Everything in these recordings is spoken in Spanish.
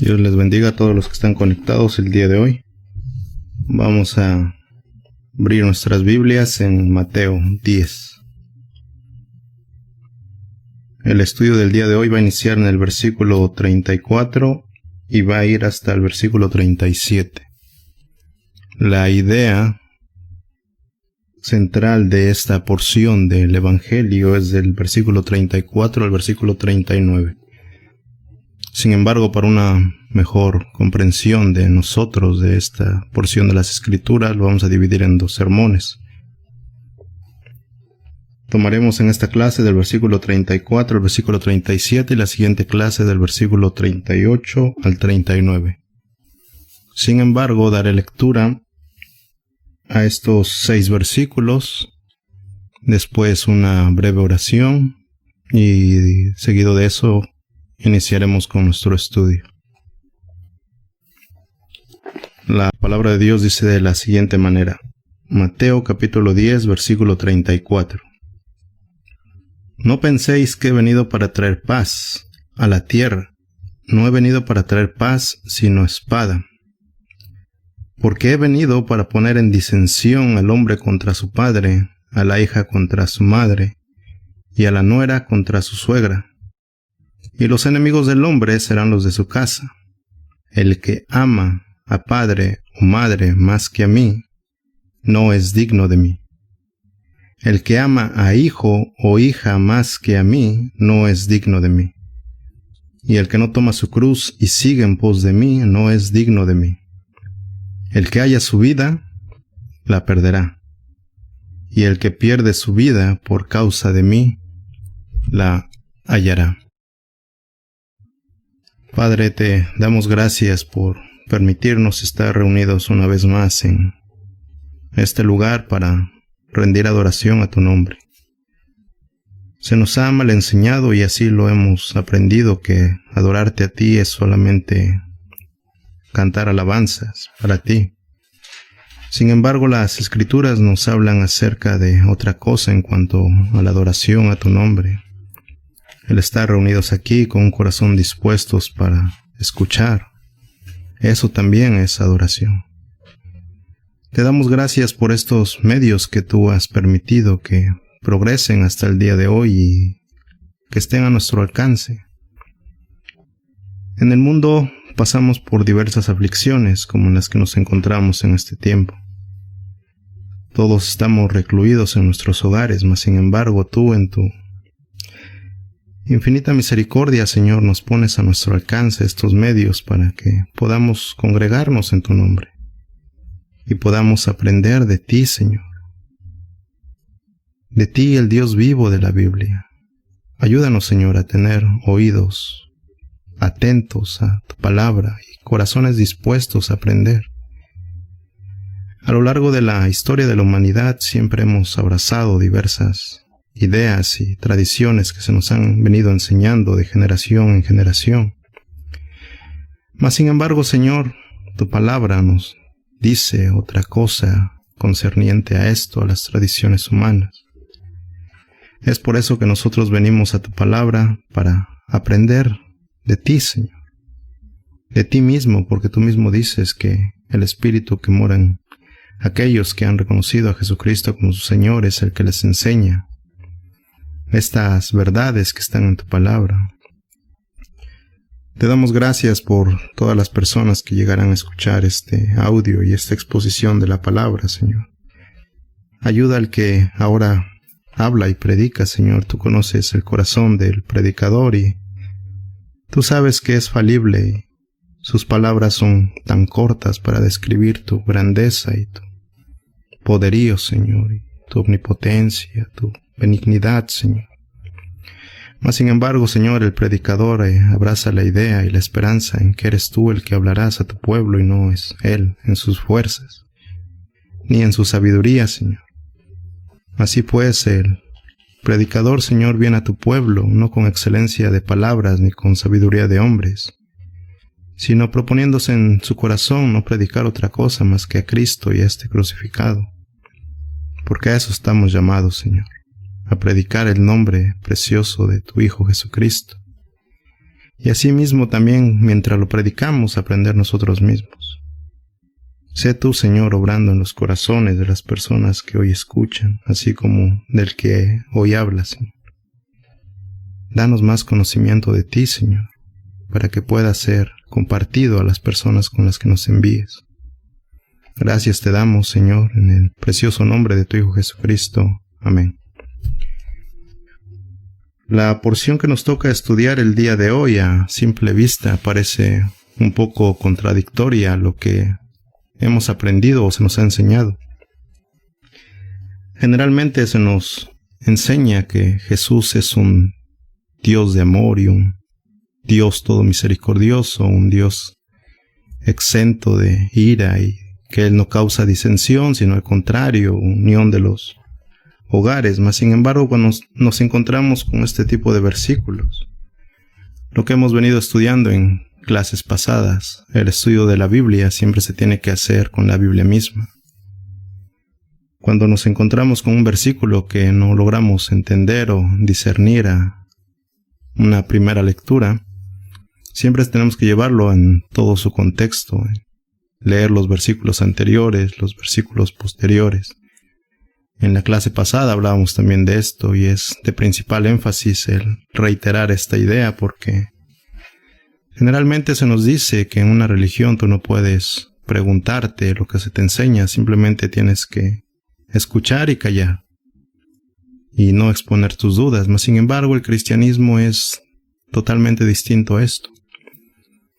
Dios les bendiga a todos los que están conectados el día de hoy. Vamos a abrir nuestras Biblias en Mateo 10. El estudio del día de hoy va a iniciar en el versículo 34 y va a ir hasta el versículo 37. La idea central de esta porción del Evangelio es del versículo 34 al versículo 39. Sin embargo, para una mejor comprensión de nosotros de esta porción de las Escrituras, lo vamos a dividir en dos sermones. Tomaremos en esta clase del versículo 34 al versículo 37 y la siguiente clase del versículo 38 al 39. Sin embargo, daré lectura a estos 6 versículos, después una breve oración y seguido de eso iniciaremos con nuestro estudio. La palabra de Dios dice de la siguiente manera. Mateo capítulo 10, versículo 34. No penséis que he venido para traer paz a la tierra. No he venido para traer paz, sino espada. Porque he venido para poner en disensión al hombre contra su padre, a la hija contra su madre, y a la nuera contra su suegra. Y los enemigos del hombre serán los de su casa. El que ama a padre o madre más que a mí, no es digno de mí. El que ama a hijo o hija más que a mí, no es digno de mí. Y el que no toma su cruz y sigue en pos de mí, no es digno de mí. El que haya su vida, la perderá. Y el que pierde su vida por causa de mí, la hallará. Padre, te damos gracias por permitirnos estar reunidos una vez más en este lugar para rendir adoración a tu nombre. Se nos ha mal enseñado y así lo hemos aprendido, que adorarte a ti es solamente cantar alabanzas para ti. Sin embargo, las Escrituras nos hablan acerca de otra cosa en cuanto a la adoración a tu nombre. El estar reunidos aquí con un corazón dispuestos para escuchar, eso también es adoración. Te damos gracias por estos medios que tú has permitido que progresen hasta el día de hoy y que estén a nuestro alcance. En el mundo pasamos por diversas aflicciones como en las que nos encontramos en este tiempo. Todos estamos recluidos en nuestros hogares, mas sin embargo tú en tu infinita misericordia, Señor, nos pones a nuestro alcance estos medios para que podamos congregarnos en tu nombre y podamos aprender de ti, Señor. De ti, el Dios vivo de la Biblia. Ayúdanos, Señor, a tener oídos atentos a tu palabra y corazones dispuestos a aprender. A lo largo de la historia de la humanidad siempre hemos abrazado diversas ideas y tradiciones que se nos han venido enseñando de generación en generación. Mas sin embargo, Señor, tu palabra nos dice otra cosa concerniente a esto, a las tradiciones humanas. Es por eso que nosotros venimos a tu palabra para aprender de ti, Señor. De ti mismo, porque tú mismo dices que el Espíritu que mora en aquellos que han reconocido a Jesucristo como su Señor es el que les enseña estas verdades que están en tu palabra. Te damos gracias por todas las personas que llegarán a escuchar este audio y esta exposición de la palabra, Señor. Ayuda al que ahora habla y predica, Señor. Tú conoces el corazón del predicador y tú sabes que es falible y sus palabras son tan cortas para describir tu grandeza y tu poderío, Señor, y tu omnipotencia, tu benignidad, Señor. Mas sin embargo, Señor, el predicador abraza la idea y la esperanza en que eres tú el que hablarás a tu pueblo y no es él en sus fuerzas, ni en su sabiduría, Señor. Así pues, el predicador, Señor, viene a tu pueblo, no con excelencia de palabras ni con sabiduría de hombres, sino proponiéndose en su corazón no predicar otra cosa más que a Cristo y a este crucificado. Porque a eso estamos llamados, Señor, a predicar el nombre precioso de tu Hijo Jesucristo. Y asimismo también, mientras lo predicamos, aprender nosotros mismos. Sé tú, Señor, obrando en los corazones de las personas que hoy escuchan, así como del que hoy habla, Señor. Danos más conocimiento de ti, Señor, para que pueda ser compartido a las personas con las que nos envíes. Gracias te damos, Señor, en el precioso nombre de tu Hijo Jesucristo. Amén. La porción que nos toca estudiar el día de hoy a simple vista parece un poco contradictoria a lo que hemos aprendido o se nos ha enseñado. Generalmente se nos enseña que Jesús es un Dios de amor y un Dios todo misericordioso, un Dios exento de ira y que Él no causa disensión, sino al contrario, unión de los hogares. Mas sin embargo, cuando nos encontramos con este tipo de versículos, lo que hemos venido estudiando en clases pasadas, el estudio de la Biblia siempre se tiene que hacer con la Biblia misma. Cuando nos encontramos con un versículo que no logramos entender o discernir a una primera lectura, siempre tenemos que llevarlo en todo su contexto, leer los versículos anteriores, los versículos posteriores. En la clase pasada hablábamos también de esto y es de principal énfasis el reiterar esta idea porque generalmente se nos dice que en una religión tú no puedes preguntarte lo que se te enseña, simplemente tienes que escuchar y callar y no exponer tus dudas. Mas sin embargo el cristianismo es totalmente distinto a esto.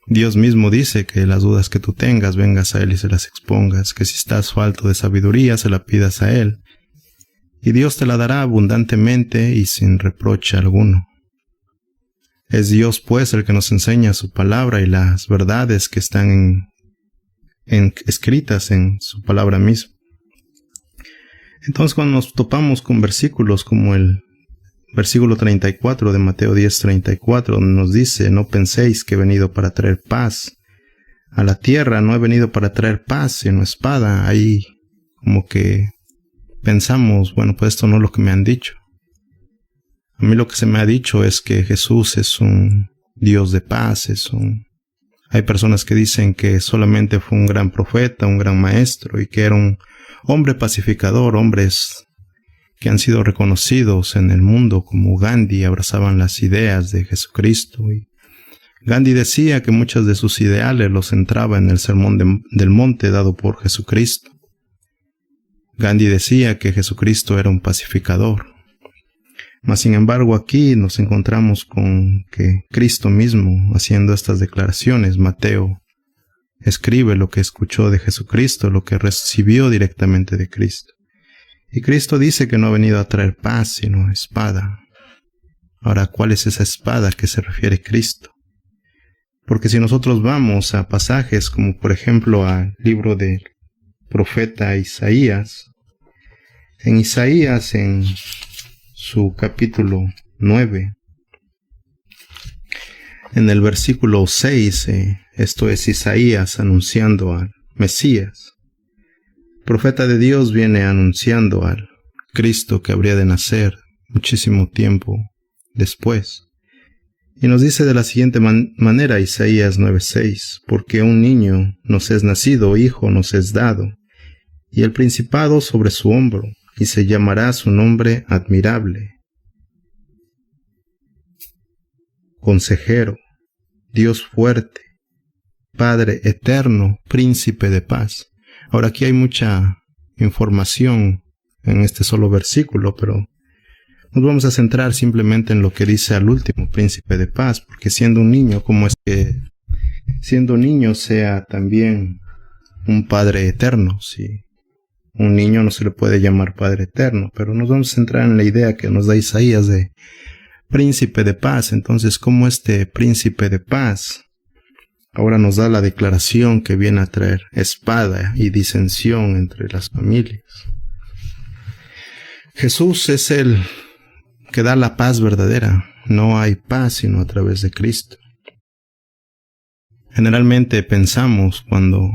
Dios mismo dice que las dudas que tú tengas vengas a Él y se las expongas, que si estás falto de sabiduría se la pidas a Él. Y Dios te la dará abundantemente y sin reproche alguno. Es Dios, pues, el que nos enseña su palabra y las verdades que están escritas en su palabra misma. Entonces, cuando nos topamos con versículos como el versículo 34 de Mateo 10:34, donde nos dice, no penséis que he venido para traer paz a la tierra, no he venido para traer paz, sino espada, ahí como que pensamos, bueno, pues esto no es lo que me han dicho. A mí lo que se me ha dicho es que Jesús es un Dios de paz, hay personas que dicen que solamente fue un gran profeta, un gran maestro, y que era un hombre pacificador, hombres que han sido reconocidos en el mundo como Gandhi, abrazaban las ideas de Jesucristo. Y Gandhi decía que muchos de sus ideales los centraba en el sermón del monte dado por Jesucristo. Gandhi decía que Jesucristo era un pacificador. Mas sin embargo aquí nos encontramos con que Cristo mismo haciendo estas declaraciones, Mateo escribe lo que escuchó de Jesucristo, lo que recibió directamente de Cristo. Y Cristo dice que no ha venido a traer paz, sino espada. Ahora, ¿cuál es esa espada a que se refiere Cristo? Porque si nosotros vamos a pasajes como por ejemplo al libro del profeta Isaías, en Isaías en su capítulo 9, en el versículo 6, esto es Isaías anunciando al Mesías. El profeta de Dios viene anunciando al Cristo que habría de nacer muchísimo tiempo después. Y nos dice de la siguiente manera Isaías 9:6, porque un niño nos es nacido, hijo nos es dado, y el principado sobre su hombro, y se llamará su nombre admirable, consejero, Dios fuerte, Padre eterno, príncipe de paz. Ahora aquí hay mucha información en este solo versículo, pero nos vamos a centrar simplemente en lo que dice al último, príncipe de paz, porque siendo un niño, ¿cómo es que siendo niño sea también un Padre eterno? Si un niño no se le puede llamar Padre eterno, pero nos vamos a centrar en la idea que nos da Isaías de príncipe de paz. Entonces, ¿cómo este príncipe de paz ahora nos da la declaración que viene a traer espada y disensión entre las familias? Jesús es el que da la paz verdadera. No hay paz sino a través de Cristo. Generalmente pensamos cuando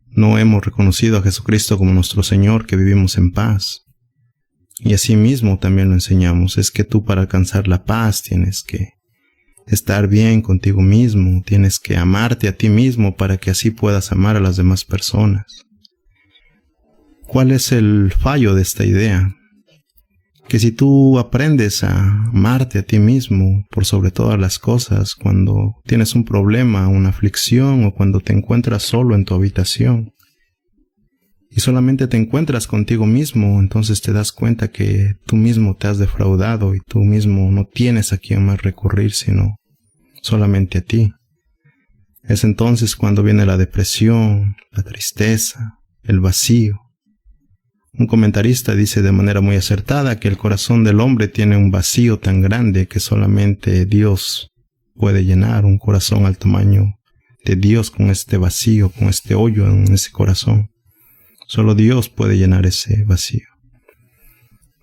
no hemos reconocido a Jesucristo como nuestro Señor que vivimos en paz. Y así mismo también lo enseñamos. Es que tú para alcanzar la paz tienes que estar bien contigo mismo, tienes que amarte a ti mismo para que así puedas amar a las demás personas. ¿Cuál es el fallo de esta idea? Que si tú aprendes a amarte a ti mismo por sobre todas las cosas, cuando tienes un problema, una aflicción o cuando te encuentras solo en tu habitación y solamente te encuentras contigo mismo, entonces te das cuenta que tú mismo te has defraudado y tú mismo no tienes a quién más recurrir sino solamente a ti. Es entonces cuando viene la depresión, la tristeza, el vacío. Un comentarista dice de manera muy acertada que el corazón del hombre tiene un vacío tan grande que solamente Dios puede llenar, un corazón al tamaño de Dios con este vacío, con este hoyo en ese corazón. Solo Dios puede llenar ese vacío.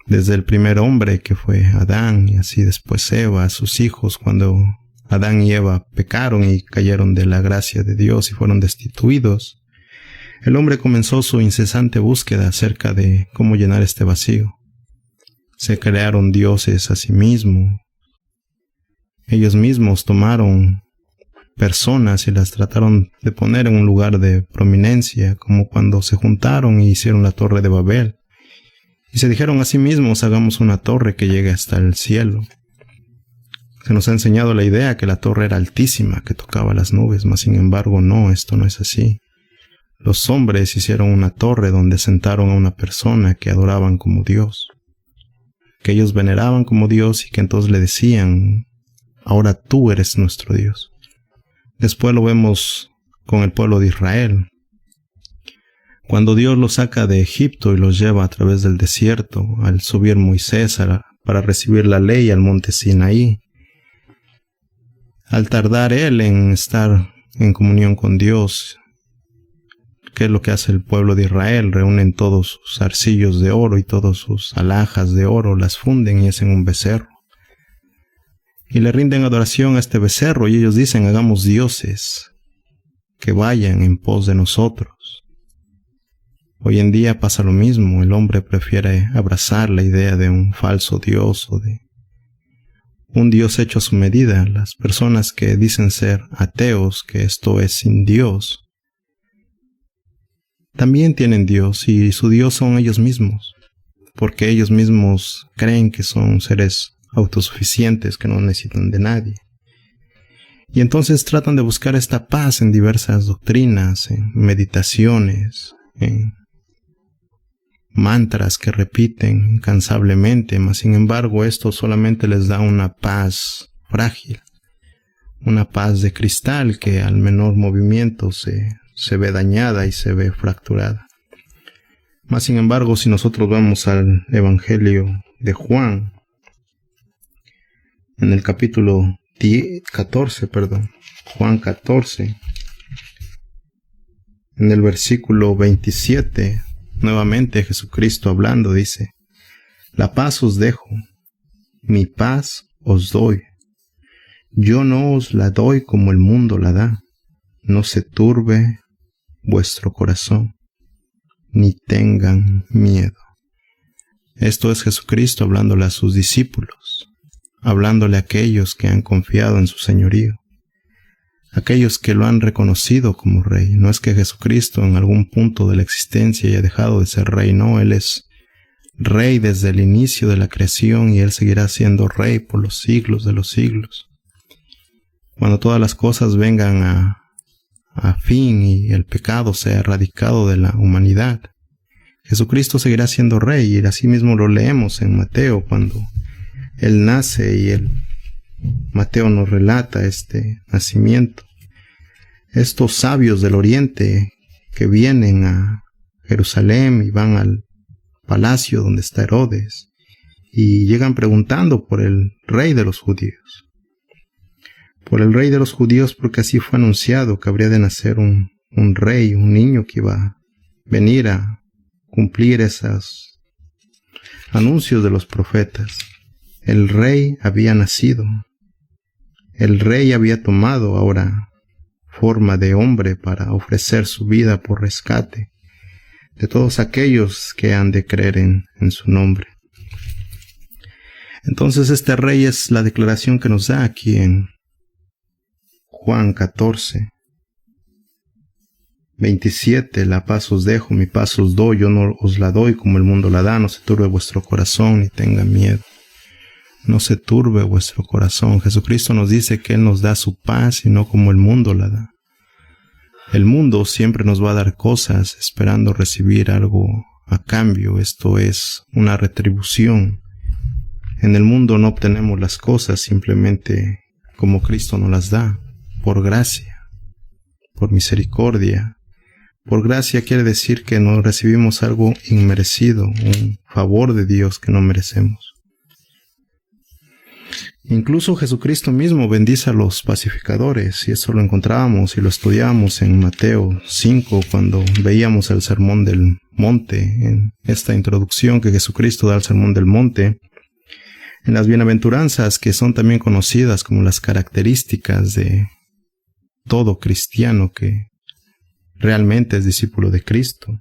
Desde el primer hombre que fue Adán y así después Eva, sus hijos, cuando Adán y Eva pecaron y cayeron de la gracia de Dios y fueron destituidos, el hombre comenzó su incesante búsqueda acerca de cómo llenar este vacío. Se crearon dioses a sí mismos. Ellos mismos tomaron personas y las trataron de poner en un lugar de prominencia, como cuando se juntaron y hicieron la Torre de Babel. Y se dijeron a sí mismos, hagamos una torre que llegue hasta el cielo. Se nos ha enseñado la idea que la torre era altísima, que tocaba las nubes, mas sin embargo no, esto no es así. Los hombres hicieron una torre donde sentaron a una persona que adoraban como Dios, que ellos veneraban como Dios y que entonces le decían, ahora tú eres nuestro Dios. Después lo vemos con el pueblo de Israel. Cuando Dios los saca de Egipto y los lleva a través del desierto, al subir Moisés para recibir la ley al monte Sinaí, al tardar él en estar en comunión con Dios, ¿qué es lo que hace el pueblo de Israel? Reúnen todos sus arcillos de oro y todas sus alhajas de oro, las funden y hacen un becerro. Y le rinden adoración a este becerro y ellos dicen, hagamos dioses que vayan en pos de nosotros. Hoy en día pasa lo mismo, el hombre prefiere abrazar la idea de un falso Dios o de un Dios hecho a su medida. Las personas que dicen ser ateos, que esto es sin Dios, también tienen Dios y su Dios son ellos mismos, porque ellos mismos creen que son seres autosuficientes, que no necesitan de nadie. Y entonces tratan de buscar esta paz en diversas doctrinas, en meditaciones, en mantras que repiten incansablemente, mas sin embargo esto solamente les da una paz frágil, una paz de cristal que al menor movimiento se ve dañada y se ve fracturada. Mas sin embargo, si nosotros vamos al Evangelio de Juan, en el capítulo 14, Juan 14, en el versículo 27, nuevamente Jesucristo hablando dice, la paz os dejo, mi paz os doy. Yo no os la doy como el mundo la da. No se turbe vuestro corazón, ni tengan miedo. Esto es Jesucristo hablándole a sus discípulos, hablándole a aquellos que han confiado en su señorío, aquellos que lo han reconocido como rey. No es que Jesucristo en algún punto de la existencia haya dejado de ser rey, no, Él es rey desde el inicio de la creación y Él seguirá siendo rey por los siglos de los siglos. Cuando todas las cosas vengan a fin y el pecado sea erradicado de la humanidad, Jesucristo seguirá siendo rey, y así mismo lo leemos en Mateo cuando Él nace y Mateo nos relata este nacimiento. Estos sabios del oriente que vienen a Jerusalén y van al palacio donde está Herodes y llegan preguntando por el rey de los judíos. Por el rey de los judíos, porque así fue anunciado que habría de nacer un rey, un niño que iba a venir a cumplir esos anuncios de los profetas. El rey había nacido. El rey había tomado ahora forma de hombre para ofrecer su vida por rescate de todos aquellos que han de creer en su nombre. Entonces este rey es la declaración que nos da aquí en Juan 14, 27, la paz os dejo, mi paz os doy, yo no os la doy como el mundo la da, no se turbe vuestro corazón ni tenga miedo. No se turbe vuestro corazón. Jesucristo nos dice que Él nos da su paz y no como el mundo la da. El mundo siempre nos va a dar cosas esperando recibir algo a cambio. Esto es una retribución. En el mundo no obtenemos las cosas simplemente como Cristo nos las da, por gracia, por misericordia. Por gracia quiere decir que no recibimos algo inmerecido, un favor de Dios que no merecemos. Incluso Jesucristo mismo bendice a los pacificadores, y eso lo encontrábamos y lo estudiábamos en Mateo 5 cuando veíamos el Sermón del Monte, en esta introducción que Jesucristo da al Sermón del Monte, en las bienaventuranzas que son también conocidas como las características de todo cristiano que realmente es discípulo de Cristo.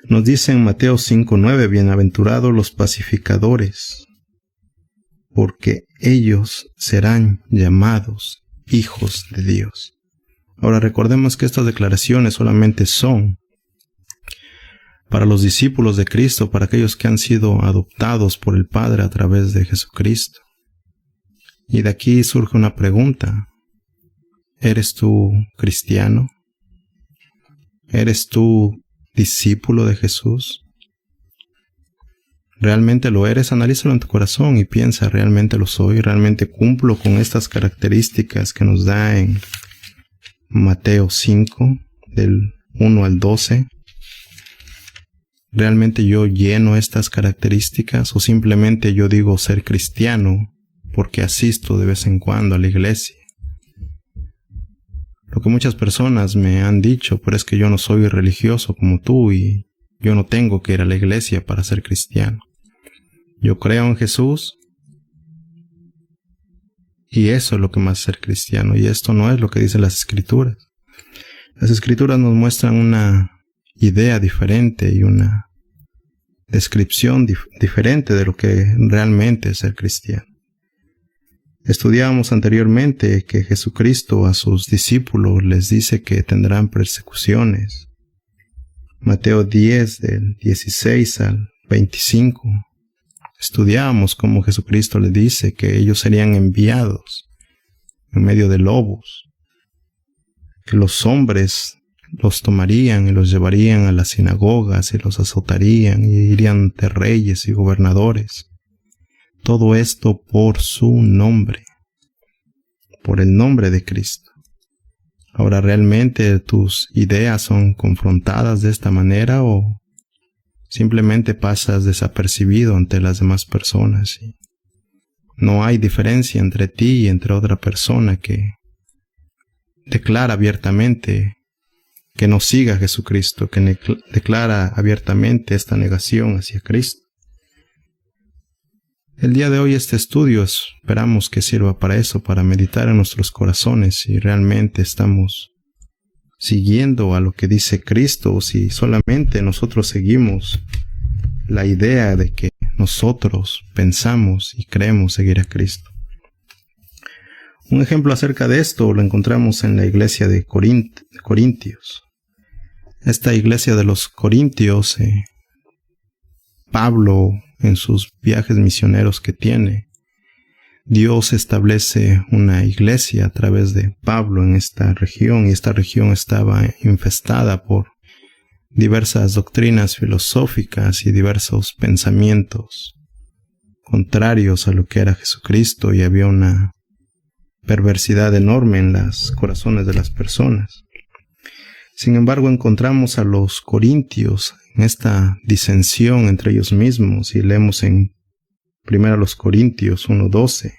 Nos dice en Mateo 5:9, bienaventurados los pacificadores, porque ellos serán llamados hijos de Dios. Ahora recordemos que estas declaraciones solamente son para los discípulos de Cristo, para aquellos que han sido adoptados por el Padre a través de Jesucristo. Y de aquí surge una pregunta. ¿Eres tú cristiano? ¿Eres tú discípulo de Jesús? ¿Realmente lo eres? Analízalo en tu corazón y piensa, ¿realmente lo soy? ¿Realmente cumplo con estas características que nos da en Mateo 5, del 1 al 12? ¿Realmente yo lleno estas características o simplemente yo digo ser cristiano porque asisto de vez en cuando a la iglesia? Lo que muchas personas me han dicho, pero es que yo no soy religioso como tú y yo no tengo que ir a la iglesia para ser cristiano. Yo creo en Jesús y eso es lo que me hace ser cristiano, y esto no es lo que dicen las Escrituras. Las Escrituras nos muestran una idea diferente y una descripción diferente de lo que realmente es ser cristiano. Estudiábamos anteriormente que Jesucristo a sus discípulos les dice que tendrán persecuciones. Mateo 10, del 16 al 25. Estudiábamos cómo Jesucristo les dice que ellos serían enviados en medio de lobos, que los hombres los tomarían y los llevarían a las sinagogas y los azotarían y irían ante reyes y gobernadores. Todo esto por su nombre, por el nombre de Cristo. Ahora, ¿realmente tus ideas son confrontadas de esta manera o simplemente pasas desapercibido ante las demás personas? No hay diferencia entre ti y entre otra persona que declara abiertamente que no siga a Jesucristo, que declara abiertamente esta negación hacia Cristo. El día de hoy este estudio esperamos que sirva para eso, para meditar en nuestros corazones si realmente estamos siguiendo a lo que dice Cristo o si solamente nosotros seguimos la idea de que nosotros pensamos y creemos seguir a Cristo. Un ejemplo acerca de esto lo encontramos en la iglesia de Corintios. Esta iglesia de los Corintios, Pablo, en sus viajes misioneros que tiene, Dios establece una iglesia a través de Pablo en esta región, y esta región estaba infestada por diversas doctrinas filosóficas y diversos pensamientos contrarios a lo que era Jesucristo, y había una perversidad enorme en los corazones de las personas. Sin embargo, encontramos a los corintios en esta disensión entre ellos mismos, y leemos en 1 Corintios 1:12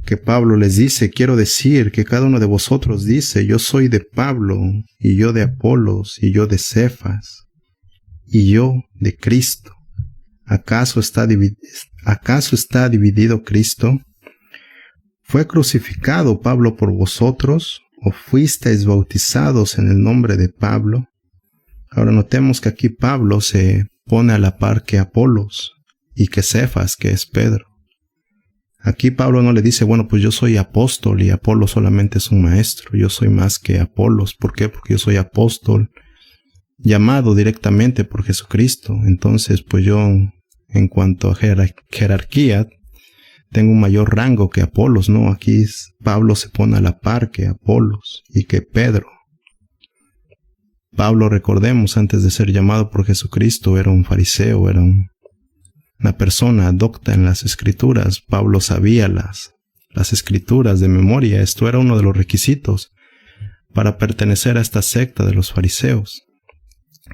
que Pablo les dice: quiero decir que cada uno de vosotros dice, yo soy de Pablo, y yo de Apolos, y yo de Cefas, y yo de Cristo. ¿Acaso está dividido Cristo? ¿Fue crucificado Pablo por vosotros? ¿O fuisteis bautizados en el nombre de Pablo? Ahora notemos que aquí Pablo se pone a la par que Apolos y que Cefas, que es Pedro. Aquí Pablo no le dice, bueno, pues yo soy apóstol y Apolo solamente es un maestro. Yo soy más que Apolos. ¿Por qué? Porque yo soy apóstol llamado directamente por Jesucristo. Entonces, pues yo, en cuanto a jerarquía, tengo un mayor rango que Apolos, ¿no? Aquí Pablo se pone a la par que Apolos y que Pedro. Pablo, recordemos, antes de ser llamado por Jesucristo, era un fariseo, era una persona docta en las Escrituras. Pablo sabía las Escrituras de memoria. Esto era uno de los requisitos para pertenecer a esta secta de los fariseos.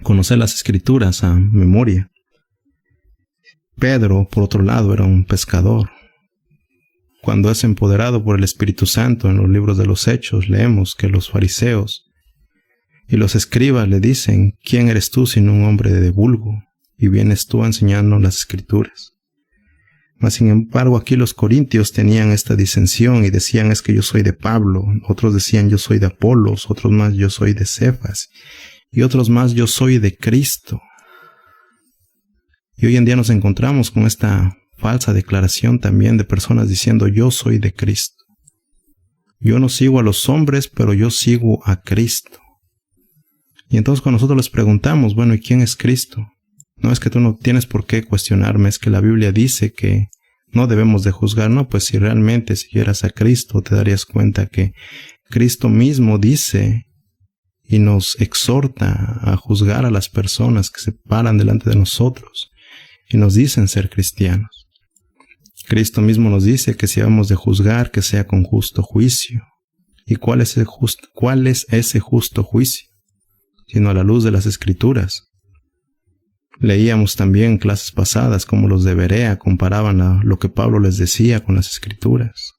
Conocer las Escrituras a memoria. Pedro, por otro lado, era un pescador. Cuando es empoderado por el Espíritu Santo en los libros de los Hechos, leemos que los fariseos y los escribas le dicen, ¿quién eres tú sino un hombre de vulgo? Y vienes tú a enseñarnos las Escrituras. Mas sin embargo, aquí los corintios tenían esta disensión y decían, es que yo soy de Pablo. Otros decían, yo soy de Apolos. Otros más, yo soy de Cefas. Y otros más, yo soy de Cristo. Y hoy en día nos encontramos con esta falsa declaración también de personas diciendo, yo soy de Cristo. Yo no sigo a los hombres, pero yo sigo a Cristo. Y entonces cuando nosotros les preguntamos, bueno, ¿y quién es Cristo? No es que tú no tienes por qué cuestionarme, es que la Biblia dice que no debemos de juzgar. No, pues si realmente siguieras a Cristo, te darías cuenta que Cristo mismo dice y nos exhorta a juzgar a las personas que se paran delante de nosotros y nos dicen ser cristianos. Cristo mismo nos dice que si vamos de juzgar, que sea con justo juicio. ¿Y cuál es ese justo juicio? Sino a la luz de las Escrituras. Leíamos también en clases pasadas cómo los de Berea comparaban lo que Pablo les decía con las Escrituras.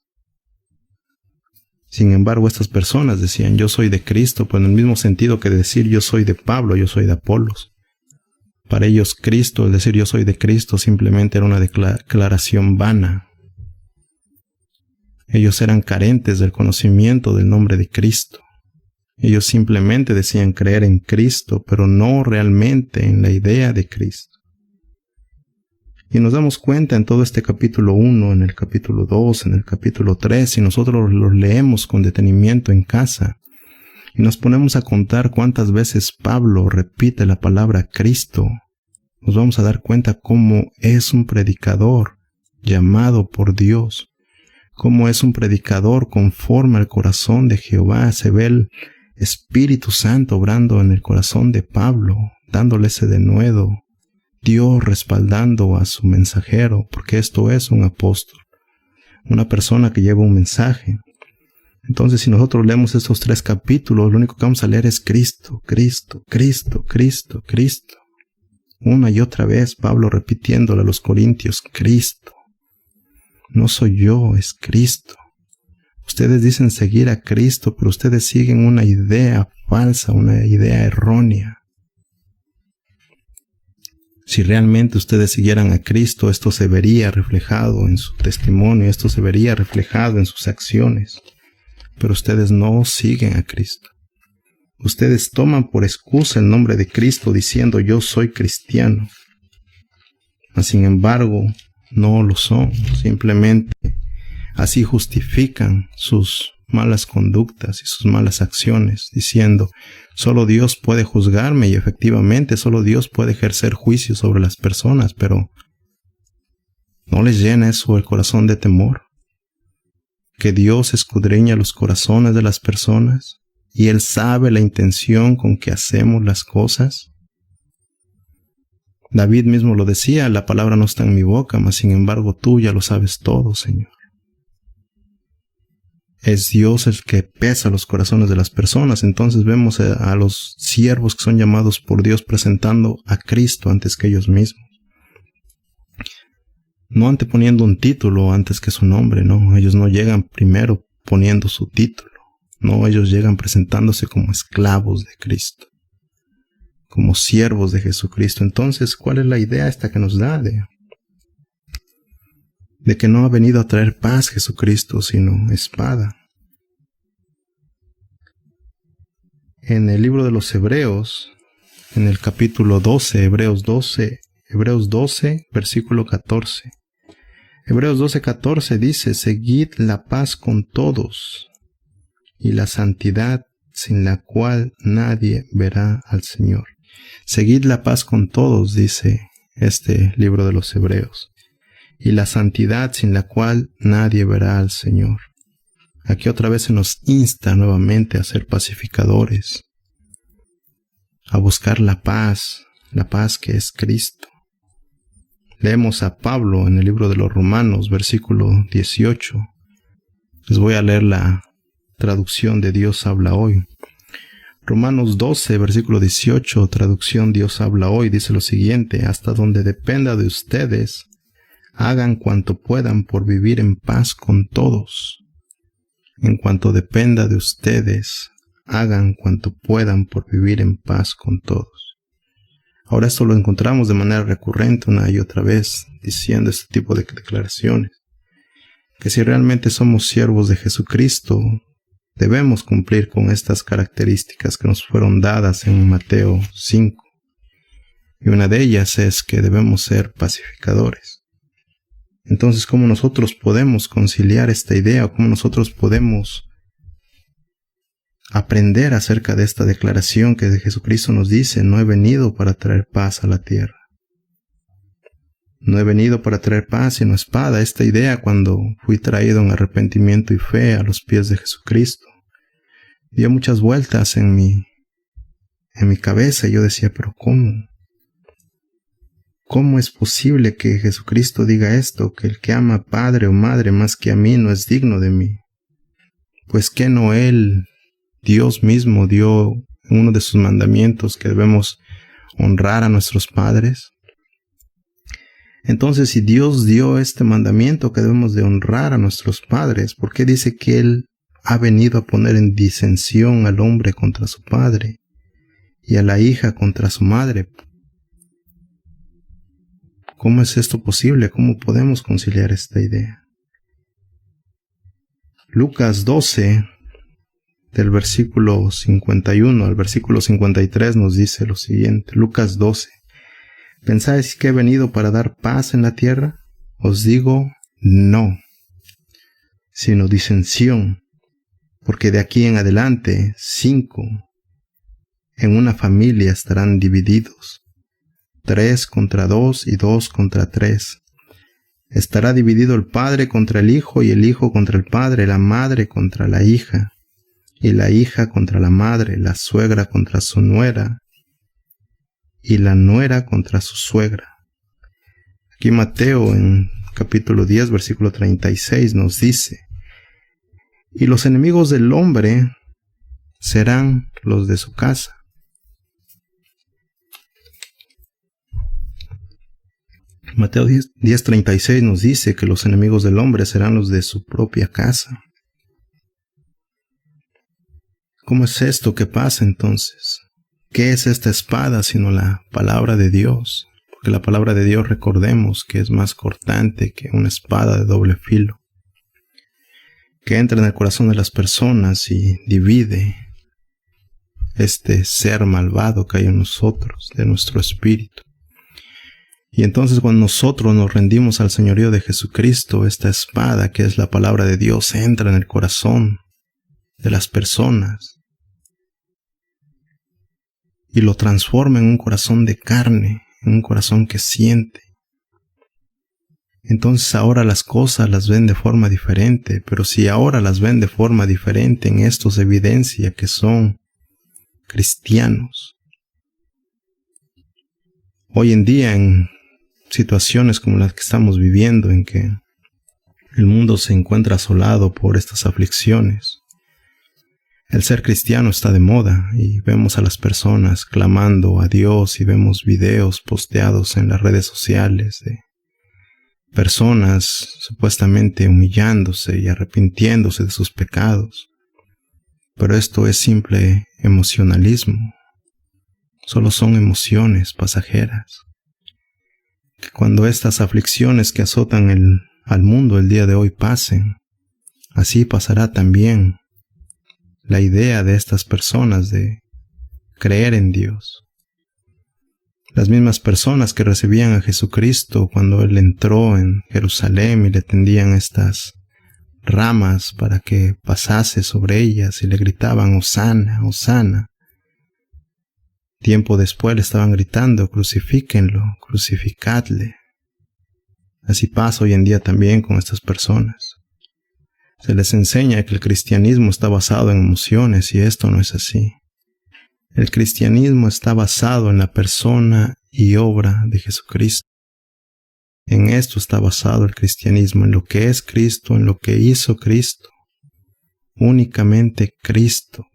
Sin embargo, estas personas decían, yo soy de Cristo, pues en el mismo sentido que decir yo soy de Pablo, yo soy de Apolos. Para ellos Cristo, el decir yo soy de Cristo, simplemente era una declaración vana. Ellos eran carentes del conocimiento del nombre de Cristo. Ellos simplemente decían creer en Cristo, pero no realmente en la idea de Cristo. Y nos damos cuenta en todo este capítulo 1, en el capítulo 2, en el capítulo 3, si nosotros los leemos con detenimiento en casa, y nos ponemos a contar cuántas veces Pablo repite la palabra Cristo, nos vamos a dar cuenta cómo es un predicador llamado por Dios, cómo es un predicador conforme al corazón de Jehová. Se ve el Espíritu Santo obrando en el corazón de Pablo, dándole ese denuedo, Dios respaldando a su mensajero, porque esto es un apóstol, una persona que lleva un mensaje. Entonces, si nosotros leemos estos 3 capítulos, lo único que vamos a leer es Cristo, Cristo, Cristo, Cristo, Cristo. Una y otra vez Pablo repitiéndole a los corintios, Cristo. No soy yo, es Cristo. Ustedes dicen seguir a Cristo, pero ustedes siguen una idea falsa, una idea errónea. Si realmente ustedes siguieran a Cristo, esto se vería reflejado en su testimonio, esto se vería reflejado en sus acciones. Pero ustedes no siguen a Cristo. Ustedes toman por excusa el nombre de Cristo diciendo yo soy cristiano. Mas sin embargo, no lo son. Simplemente así justifican sus malas conductas y sus malas acciones, diciendo solo Dios puede juzgarme, y efectivamente solo Dios puede ejercer juicio sobre las personas, pero ¿no les llena eso el corazón de temor? Que Dios escudriña los corazones de las personas y Él sabe la intención con que hacemos las cosas. David mismo lo decía, la palabra no está en mi boca, mas sin embargo tú ya lo sabes todo, Señor. Es Dios el que pesa los corazones de las personas. Entonces vemos a los siervos que son llamados por Dios presentando a Cristo antes que ellos mismos. No anteponiendo un título antes que su nombre, no. Ellos no llegan primero poniendo su título. No, ellos llegan presentándose como esclavos de Cristo, como siervos de Jesucristo. Entonces, ¿cuál es la idea esta que nos da de que no ha venido a traer paz Jesucristo, sino espada? En el libro de los Hebreos, en el capítulo 12, Hebreos 12, versículo 14, Hebreos 12:14 dice: seguid la paz con todos y la santidad, sin la cual nadie verá al Señor. Seguid la paz con todos, dice este libro de los Hebreos, y la santidad, sin la cual nadie verá al Señor. Aquí otra vez se nos insta nuevamente a ser pacificadores, a buscar la paz que es Cristo. Leemos a Pablo en el libro de los Romanos, versículo 18. Les voy a leer la traducción de Dios habla hoy. Romanos 12, versículo 18, traducción Dios habla hoy, dice lo siguiente: hasta donde dependa de ustedes, hagan cuanto puedan por vivir en paz con todos. En cuanto dependa de ustedes, hagan cuanto puedan por vivir en paz con todos. Ahora esto lo encontramos de manera recurrente una y otra vez, diciendo este tipo de declaraciones, que si realmente somos siervos de Jesucristo, debemos cumplir con estas características que nos fueron dadas en Mateo 5. Y una de ellas es que debemos ser pacificadores. Entonces, ¿cómo nosotros podemos conciliar esta idea? ¿Cómo nosotros podemos aprender acerca de esta declaración que Jesucristo nos dice: no he venido para traer paz a la tierra? No he venido para traer paz sino espada. Esta idea, cuando fui traído en arrepentimiento y fe a los pies de Jesucristo, dio muchas vueltas en mi cabeza, y yo decía: pero ¿cómo es posible que Jesucristo diga esto? Que el que ama a padre o madre más que a mí no es digno de mí. Pues que no Él, Dios mismo, dio en uno de sus mandamientos que debemos honrar a nuestros padres. Entonces, si Dios dio este mandamiento que debemos de honrar a nuestros padres, ¿por qué dice que Él ha venido a poner en disensión al hombre contra su padre y a la hija contra su madre? ¿Cómo es esto posible? ¿Cómo podemos conciliar esta idea? Lucas 12, del versículo 51 al versículo 53 nos dice lo siguiente. Lucas 12. ¿Pensáis que he venido para dar paz en la tierra? Os digo, no, sino disensión, porque de aquí en adelante 5 en una familia estarán divididos, 3 contra 2 y 2 contra 3. Estará dividido el padre contra el hijo, y el hijo contra el padre, la madre contra la hija, y la hija contra la madre, la suegra contra su nuera, y la nuera contra su suegra. Aquí Mateo en capítulo 10, versículo 36 nos dice: y los enemigos del hombre serán los de su casa. Mateo 10:36 nos dice que los enemigos del hombre serán los de su propia casa. ¿Cómo es esto que pasa entonces? ¿Qué es esta espada sino la palabra de Dios? Porque la palabra de Dios, recordemos, que es más cortante que una espada de doble filo, que entra en el corazón de las personas y divide este ser malvado que hay en nosotros, de nuestro espíritu. Y entonces, cuando nosotros nos rendimos al señorío de Jesucristo, esta espada, que es la palabra de Dios, entra en el corazón de las personas y lo transforma en un corazón de carne, en un corazón que siente. Entonces ahora las cosas las ven de forma diferente, pero si ahora las ven de forma diferente, en esto se evidencia que son cristianos. Hoy en día, en situaciones como las que estamos viviendo, en que el mundo se encuentra asolado por estas aflicciones, el ser cristiano está de moda, y vemos a las personas clamando a Dios, y vemos videos posteados en las redes sociales de personas supuestamente humillándose y arrepintiéndose de sus pecados. Pero esto es simple emocionalismo. Solo son emociones pasajeras. Que cuando estas aflicciones que azotan al mundo el día de hoy pasen, así pasará también la idea de estas personas de creer en Dios. Las mismas personas que recibían a Jesucristo cuando Él entró en Jerusalén y le tendían estas ramas para que pasase sobre ellas y le gritaban Hosana, Hosana. Tiempo después le estaban gritando, crucifíquenlo, crucificadle. Así pasa hoy en día también con estas personas. Se les enseña que el cristianismo está basado en emociones y esto no es así. El cristianismo está basado en la persona y obra de Jesucristo. En esto está basado el cristianismo, en lo que es Cristo, en lo que hizo Cristo. Únicamente Cristo.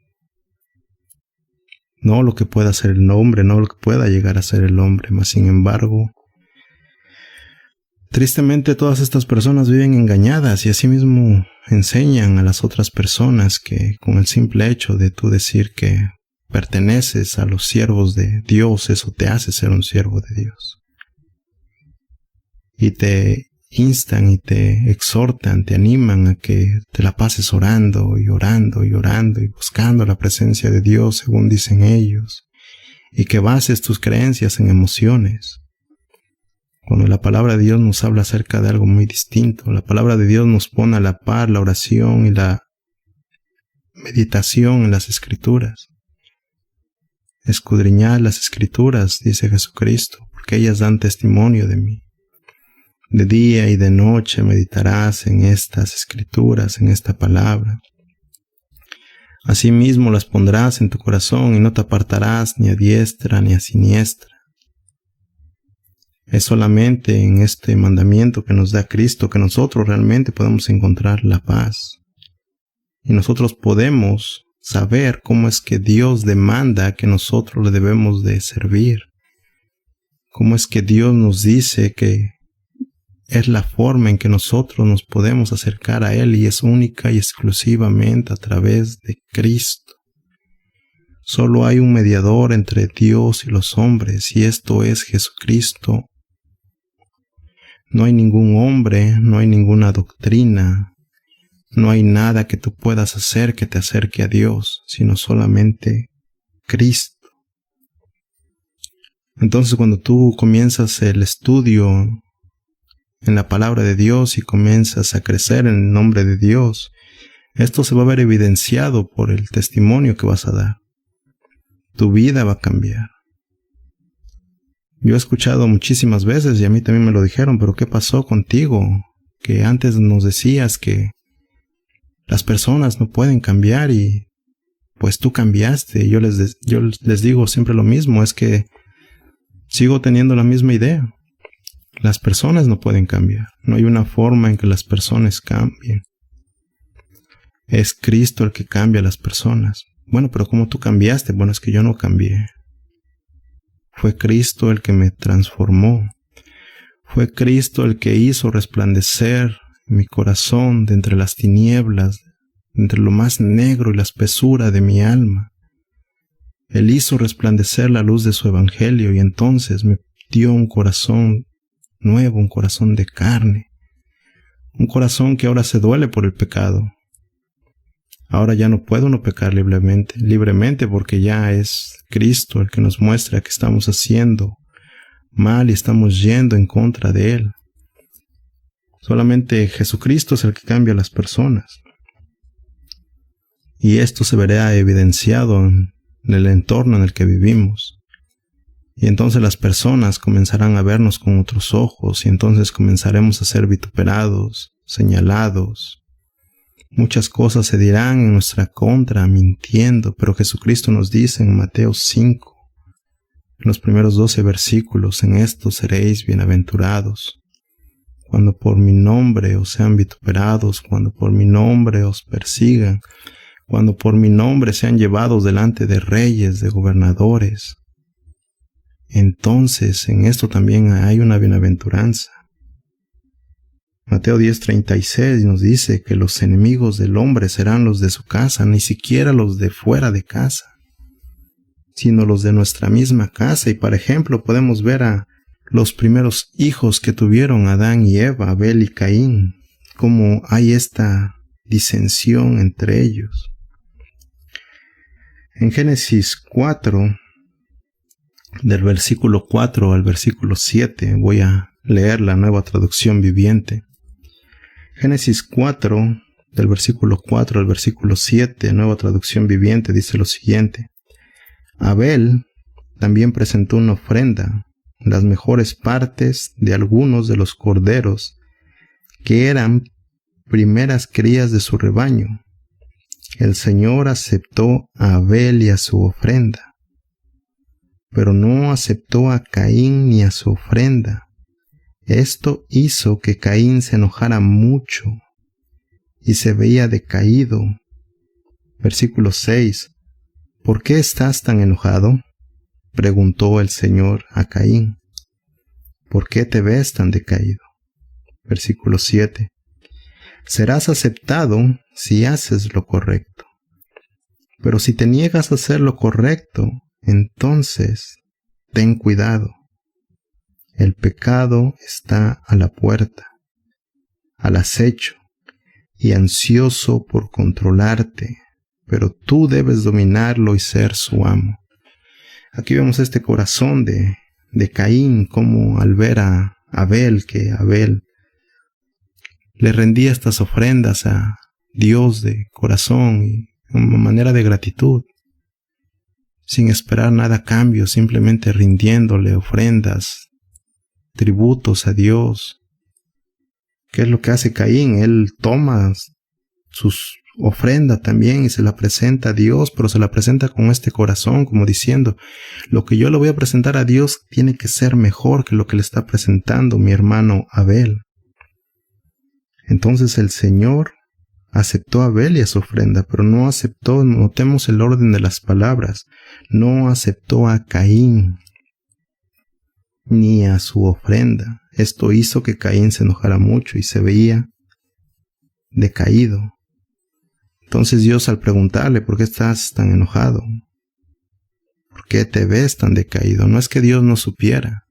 No lo que pueda ser el hombre, no lo que pueda llegar a ser el hombre, mas sin embargo, tristemente todas estas personas viven engañadas y asimismo enseñan a las otras personas que con el simple hecho de tú decir que perteneces a los siervos de Dios, eso te hace ser un siervo de Dios. Y te instan y te exhortan, te animan a que te la pases orando y orando y orando y buscando la presencia de Dios según dicen ellos, y que bases tus creencias en emociones. Cuando la palabra de Dios nos habla acerca de algo muy distinto, la palabra de Dios nos pone a la par la oración y la meditación en las Escrituras. Escudriñad las Escrituras, dice Jesucristo, porque ellas dan testimonio de mí. De día y de noche meditarás en estas Escrituras, en esta palabra. Asimismo las pondrás en tu corazón y no te apartarás ni a diestra ni a siniestra. Es solamente en este mandamiento que nos da Cristo que nosotros realmente podemos encontrar la paz. Y nosotros podemos saber cómo es que Dios demanda que nosotros le debemos de servir. Cómo es que Dios nos dice que es la forma en que nosotros nos podemos acercar a Él y es única y exclusivamente a través de Cristo. Solo hay un mediador entre Dios y los hombres y esto es Jesucristo. No hay ningún hombre, no hay ninguna doctrina, no hay nada que tú puedas hacer que te acerque a Dios, sino solamente Cristo. Entonces cuando tú comienzas el estudio en la palabra de Dios y comienzas a crecer en el nombre de Dios, esto se va a ver evidenciado por el testimonio que vas a dar. Tu vida va a cambiar. Yo he escuchado muchísimas veces y a mí también me lo dijeron, pero ¿qué pasó contigo? Que antes nos decías que las personas no pueden cambiar y pues tú cambiaste. Yo les digo siempre lo mismo, es que sigo teniendo la misma idea. Las personas no pueden cambiar. No hay una forma en que las personas cambien. Es Cristo el que cambia a las personas. Bueno, pero ¿cómo tú cambiaste? Bueno, es que yo no cambié. Fue Cristo el que me transformó. Fue Cristo el que hizo resplandecer mi corazón de entre las tinieblas, de entre lo más negro y la espesura de mi alma. Él hizo resplandecer la luz de su evangelio y entonces me dio un corazón nuevo, un corazón de carne, un corazón que ahora se duele por el pecado. Ahora ya no puedo no pecar libremente porque ya es Cristo el que nos muestra que estamos haciendo mal y estamos yendo en contra de Él. Solamente Jesucristo es el que cambia a las personas. Y esto se verá evidenciado en el entorno en el que vivimos. Y entonces las personas comenzarán a vernos con otros ojos y entonces comenzaremos a ser vituperados, señalados. Muchas cosas se dirán en nuestra contra, mintiendo, pero Jesucristo nos dice en Mateo 5, en los primeros 12 versículos, en esto seréis bienaventurados, cuando por mi nombre os sean vituperados, cuando por mi nombre os persigan, cuando por mi nombre sean llevados delante de reyes, de gobernadores. Entonces en esto también hay una bienaventuranza. Mateo 10:36 nos dice que los enemigos del hombre serán los de su casa, ni siquiera los de fuera de casa, sino los de nuestra misma casa. Y por ejemplo podemos ver a los primeros hijos que tuvieron Adán y Eva, Abel y Caín, cómo hay esta disensión entre ellos. En Génesis 4, del versículo 4 al versículo 7. Voy a leer la Nueva Traducción Viviente. Génesis 4, del versículo 4 al versículo 7, Nueva Traducción Viviente, dice lo siguiente. Abel también presentó una ofrenda, las mejores partes de algunos de los corderos, que eran primeras crías de su rebaño. El Señor aceptó a Abel y a su ofrenda, pero no aceptó a Caín ni a su ofrenda. Esto hizo que Caín se enojara mucho y se veía decaído. Versículo 6. ¿Por qué estás tan enojado?, preguntó el Señor a Caín. ¿Por qué te ves tan decaído? Versículo 7. Serás aceptado si haces lo correcto. Pero si te niegas a hacer lo correcto, entonces ten cuidado. El pecado está a la puerta, al acecho y ansioso por controlarte, pero tú debes dominarlo y ser su amo. Aquí vemos este corazón de Caín, como al ver a Abel, que Abel le rendía estas ofrendas a Dios de corazón y una manera de gratitud, sin esperar nada a cambio, simplemente rindiéndole ofrendas, tributos a Dios. ¿Qué es lo que hace Caín? Él toma sus ofrenda también y se la presenta a Dios, pero se la presenta con este corazón, como diciendo, lo que yo le voy a presentar a Dios tiene que ser mejor que lo que le está presentando mi hermano Abel. Entonces el Señor aceptó a Abel y a su ofrenda, pero no aceptó, notemos el orden de las palabras, no aceptó a Caín ni a su ofrenda. Esto hizo que Caín se enojara mucho y se veía decaído. Entonces Dios, al preguntarle, ¿por qué estás tan enojado? ¿Por qué te ves tan decaído? No es que Dios no supiera,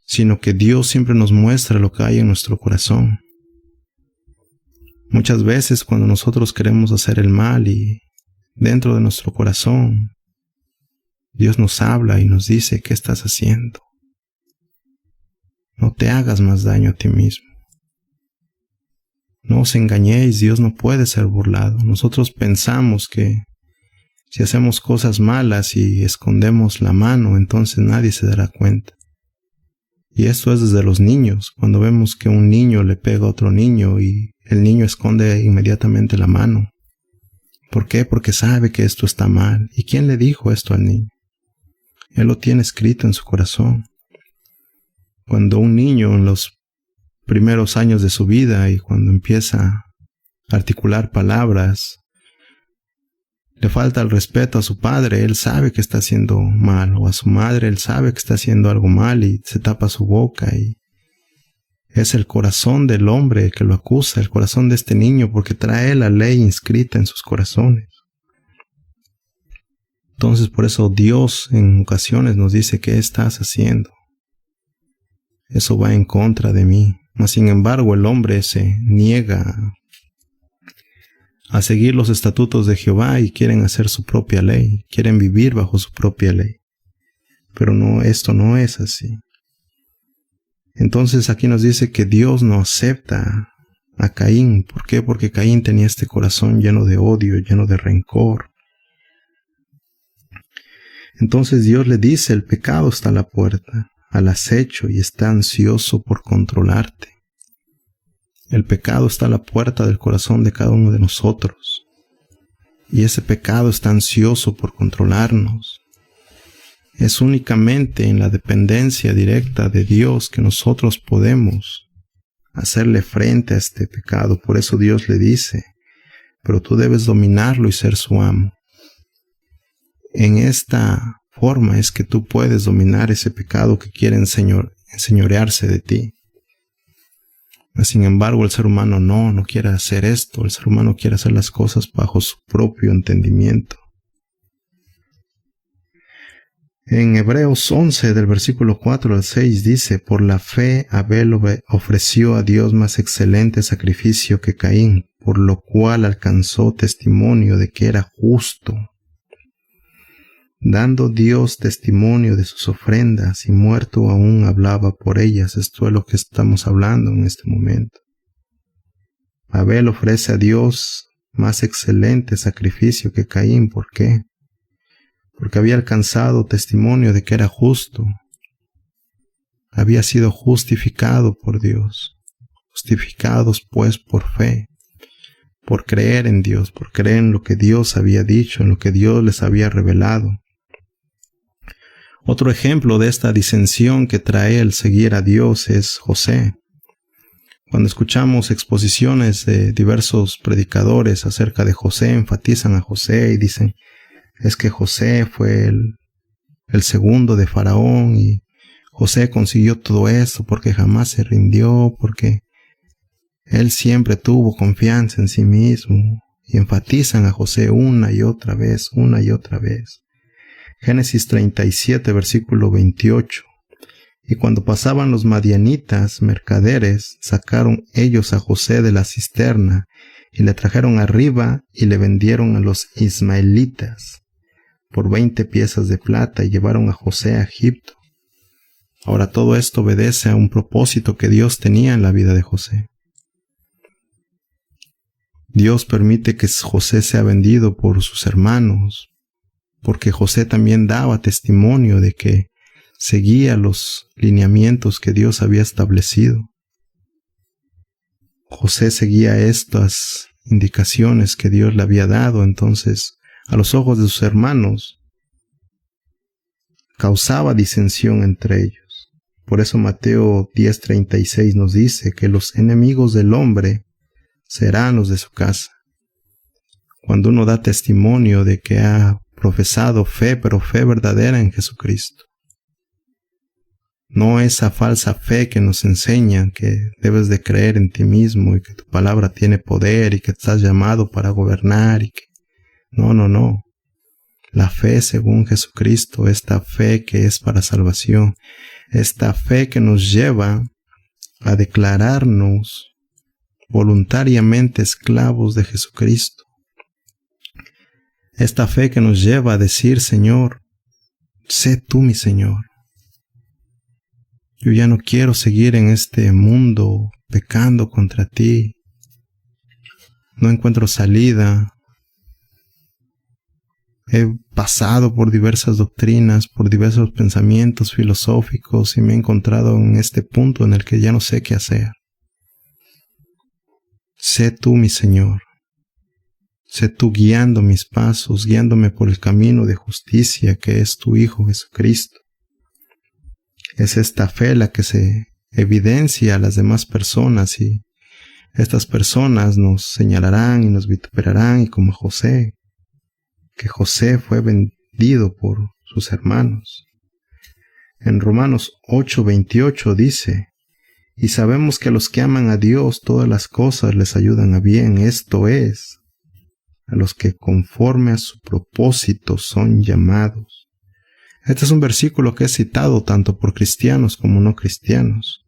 sino que Dios siempre nos muestra lo que hay en nuestro corazón. Muchas veces cuando nosotros queremos hacer el mal y dentro de nuestro corazón, Dios nos habla y nos dice, ¿qué estás haciendo? No te hagas más daño a ti mismo. No os engañéis, Dios no puede ser burlado. Nosotros pensamos que si hacemos cosas malas y escondemos la mano, entonces nadie se dará cuenta. Y esto es desde los niños, cuando vemos que un niño le pega a otro niño y el niño esconde inmediatamente la mano. ¿Por qué? Porque sabe que esto está mal. ¿Y quién le dijo esto al niño? Él lo tiene escrito en su corazón. Cuando un niño en los primeros años de su vida y cuando empieza a articular palabras, le falta el respeto a su padre, él sabe que está haciendo mal, o a su madre, él sabe que está haciendo algo mal y se tapa su boca, y es el corazón del hombre que lo acusa, el corazón de este niño, porque trae la ley inscrita en sus corazones. Entonces por eso Dios en ocasiones nos dice, ¿qué estás haciendo? Eso va en contra de mí. Mas sin embargo el hombre se niega a seguir los estatutos de Jehová y quieren hacer su propia ley, quieren vivir bajo su propia ley. Pero no, esto no es así. Entonces aquí nos dice que Dios no acepta a Caín. ¿Por qué? Porque Caín tenía este corazón lleno de odio, lleno de rencor. Entonces Dios le dice, el pecado está a la puerta, al acecho, y está ansioso por controlarte. El pecado está a la puerta del corazón de cada uno de nosotros. Y ese pecado está ansioso por controlarnos. Es únicamente en la dependencia directa de Dios que nosotros podemos hacerle frente a este pecado. Por eso Dios le dice, pero tú debes dominarlo y ser su amo. En esta forma es que tú puedes dominar ese pecado que quiere enseñorearse de ti. Sin embargo, el ser humano no quiere hacer esto. El ser humano quiere hacer las cosas bajo su propio entendimiento. En Hebreos 11, del versículo 4 al 6, dice, por la fe Abel ofreció a Dios más excelente sacrificio que Caín, por lo cual alcanzó testimonio de que era justo, dando Dios testimonio de sus ofrendas y muerto aún hablaba por ellas. Esto es lo que estamos hablando en este momento. Abel ofrece a Dios más excelente sacrificio que Caín. ¿Por qué? Porque había alcanzado testimonio de que era justo. Había sido justificado por Dios. Justificados pues por fe, por creer en Dios, por creer en lo que Dios había dicho, en lo que Dios les había revelado. Otro ejemplo de esta disensión que trae el seguir a Dios es José. Cuando escuchamos exposiciones de diversos predicadores acerca de José, enfatizan a José y dicen, es que José fue el segundo de Faraón y José consiguió todo esto porque jamás se rindió, porque él siempre tuvo confianza en sí mismo, y enfatizan a José una y otra vez, una y otra vez. Génesis 37, versículo 28. Y cuando pasaban los madianitas, mercaderes, sacaron ellos a José de la cisterna, y le trajeron arriba y le vendieron a los ismaelitas por 20 piezas de plata, y llevaron a José a Egipto. Ahora todo esto obedece a un propósito que Dios tenía en la vida de José. Dios permite que José sea vendido por sus hermanos, porque José también daba testimonio de que seguía los lineamientos que Dios había establecido. José seguía estas indicaciones que Dios le había dado, entonces a los ojos de sus hermanos causaba disensión entre ellos. Por eso Mateo 10:36 nos dice que los enemigos del hombre serán los de su casa. Cuando uno da testimonio de que ha profesado fe, pero fe verdadera en Jesucristo. No esa falsa fe que nos enseñan que debes de creer en ti mismo y que tu palabra tiene poder y que estás llamado para gobernar y que... No. La fe según Jesucristo, esta fe que es para salvación, esta fe que nos lleva a declararnos voluntariamente esclavos de Jesucristo. Esta fe que nos lleva a decir, Señor, sé tú mi Señor. Yo ya no quiero seguir en este mundo pecando contra ti. No encuentro salida. He pasado por diversas doctrinas, por diversos pensamientos filosóficos y me he encontrado en este punto en el que ya no sé qué hacer. Sé tú mi Señor. Sé tú guiando mis pasos, guiándome por el camino de justicia que es tu Hijo Jesucristo. Es esta fe la que se evidencia a las demás personas y estas personas nos señalarán y nos vituperarán y como José, que José fue vendido por sus hermanos. En Romanos 8:28 dice, y sabemos que a los que aman a Dios todas las cosas les ayudan a bien, esto es, a los que conforme a su propósito son llamados. Este es un versículo que es citado tanto por cristianos como no cristianos.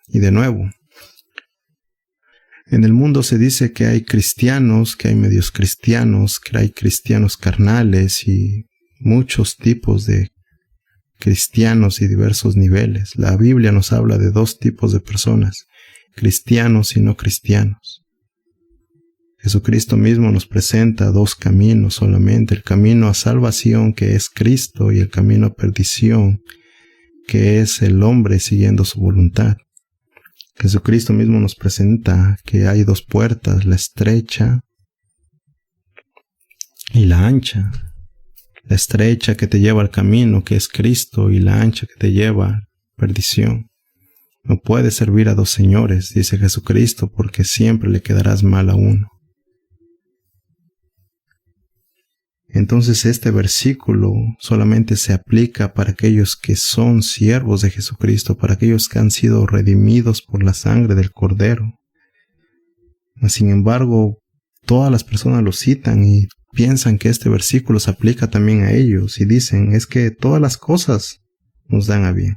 Y de nuevo, en el mundo se dice que hay cristianos, que hay medios cristianos, que hay cristianos carnales y muchos tipos de cristianos y diversos niveles. La Biblia nos habla de dos tipos de personas, cristianos y no cristianos. Jesucristo mismo nos presenta dos caminos solamente, el camino a salvación que es Cristo y el camino a perdición que es el hombre siguiendo su voluntad. Jesucristo mismo nos presenta que hay dos puertas, la estrecha y la ancha. La estrecha que te lleva al camino que es Cristo y la ancha que te lleva a perdición. No puedes servir a dos señores, dice Jesucristo, porque siempre le quedarás mal a uno. Entonces este versículo solamente se aplica para aquellos que son siervos de Jesucristo, para aquellos que han sido redimidos por la sangre del Cordero. Sin embargo, todas las personas lo citan y piensan que este versículo se aplica también a ellos y dicen, es que todas las cosas nos dan a bien.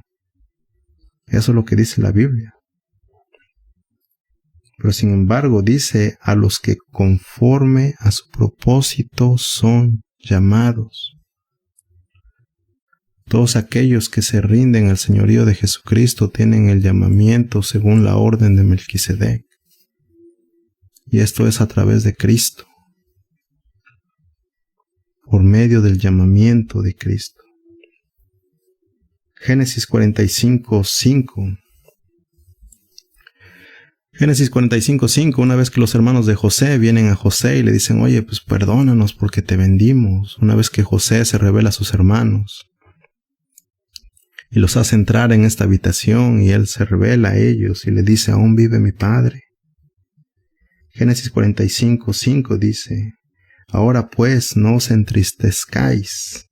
Eso es lo que dice la Biblia. Pero sin embargo dice a los que conforme a su propósito son llamados. Todos aquellos que se rinden al señorío de Jesucristo tienen el llamamiento según la orden de Melquisedec. Y esto es a través de Cristo, por medio del llamamiento de Cristo. Génesis 45:5. Génesis 45:5, una vez que los hermanos de José vienen a José y le dicen, oye, pues perdónanos porque te vendimos. Una vez que José se revela a sus hermanos y los hace entrar en esta habitación y él se revela a ellos y le dice, aún vive mi padre. Génesis 45:5 dice, ahora pues no os entristezcáis,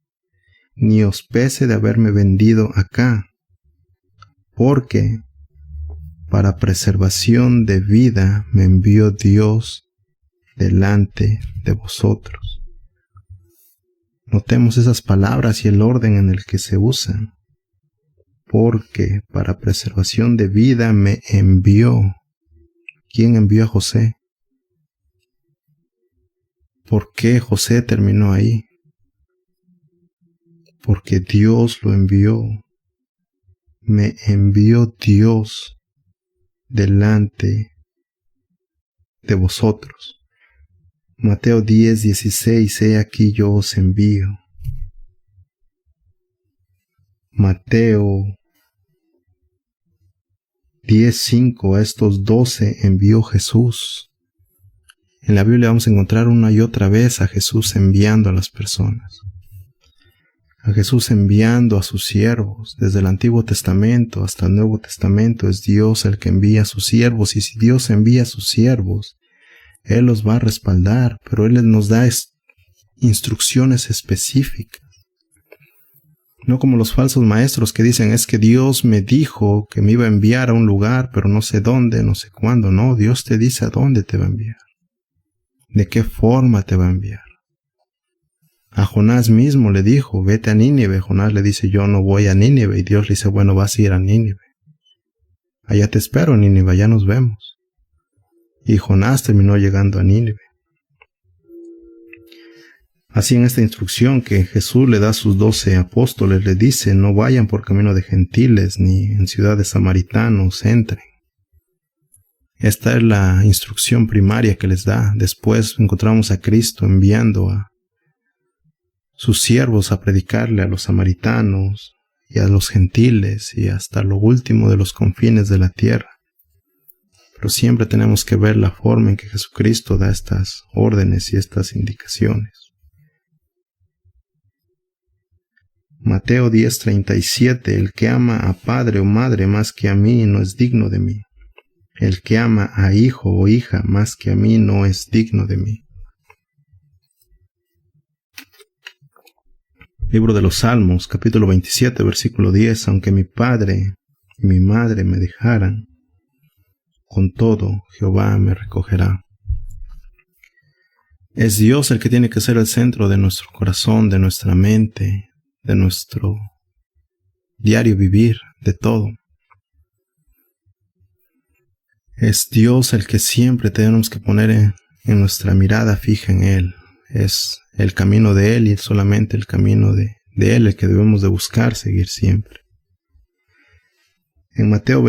ni os pese de haberme vendido acá, porque para preservación de vida me envió Dios delante de vosotros. Notemos esas palabras y el orden en el que se usan. Porque para preservación de vida me envió. ¿Quién envió a José? ¿Por qué José terminó ahí? Porque Dios lo envió. Me envió Dios delante de vosotros. Mateo 10:16, he aquí yo os envío. Mateo 10:5, a estos 12 envió Jesús. En la Biblia vamos a encontrar una y otra vez a Jesús enviando a las personas. A Jesús enviando a sus siervos. Desde el Antiguo Testamento hasta el Nuevo Testamento es Dios el que envía a sus siervos. Y si Dios envía a sus siervos, Él los va a respaldar, pero Él nos da instrucciones específicas. No como los falsos maestros que dicen, es que Dios me dijo que me iba a enviar a un lugar, pero no sé dónde, no sé cuándo. No, Dios te dice a dónde te va a enviar. ¿De qué forma te va a enviar? A Jonás mismo le dijo, vete a Nínive. Jonás le dice, yo no voy a Nínive. Y Dios le dice, bueno, vas a ir a Nínive. Allá te espero, Nínive, allá nos vemos. Y Jonás terminó llegando a Nínive. Así en esta instrucción que Jesús le da a sus 12 apóstoles, le dice, no vayan por camino de gentiles, ni en ciudades samaritanos entren. Esta es la instrucción primaria que les da. Después encontramos a Cristo enviando a sus siervos a predicarle a los samaritanos y a los gentiles y hasta lo último de los confines de la tierra. Pero siempre tenemos que ver la forma en que Jesucristo da estas órdenes y estas indicaciones. Mateo 10:37, el que ama a padre o madre más que a mí no es digno de mí. El que ama a hijo o hija más que a mí no es digno de mí. Libro de los Salmos, capítulo 27, versículo 10, aunque mi padre y mi madre me dejaran, con todo Jehová me recogerá. Es Dios el que tiene que ser el centro de nuestro corazón, de nuestra mente, de nuestro diario vivir, de todo. Es Dios el que siempre tenemos que poner en nuestra mirada fija en Él. Es el camino de Él y solamente el camino de Él el que debemos de buscar seguir siempre. En Mateo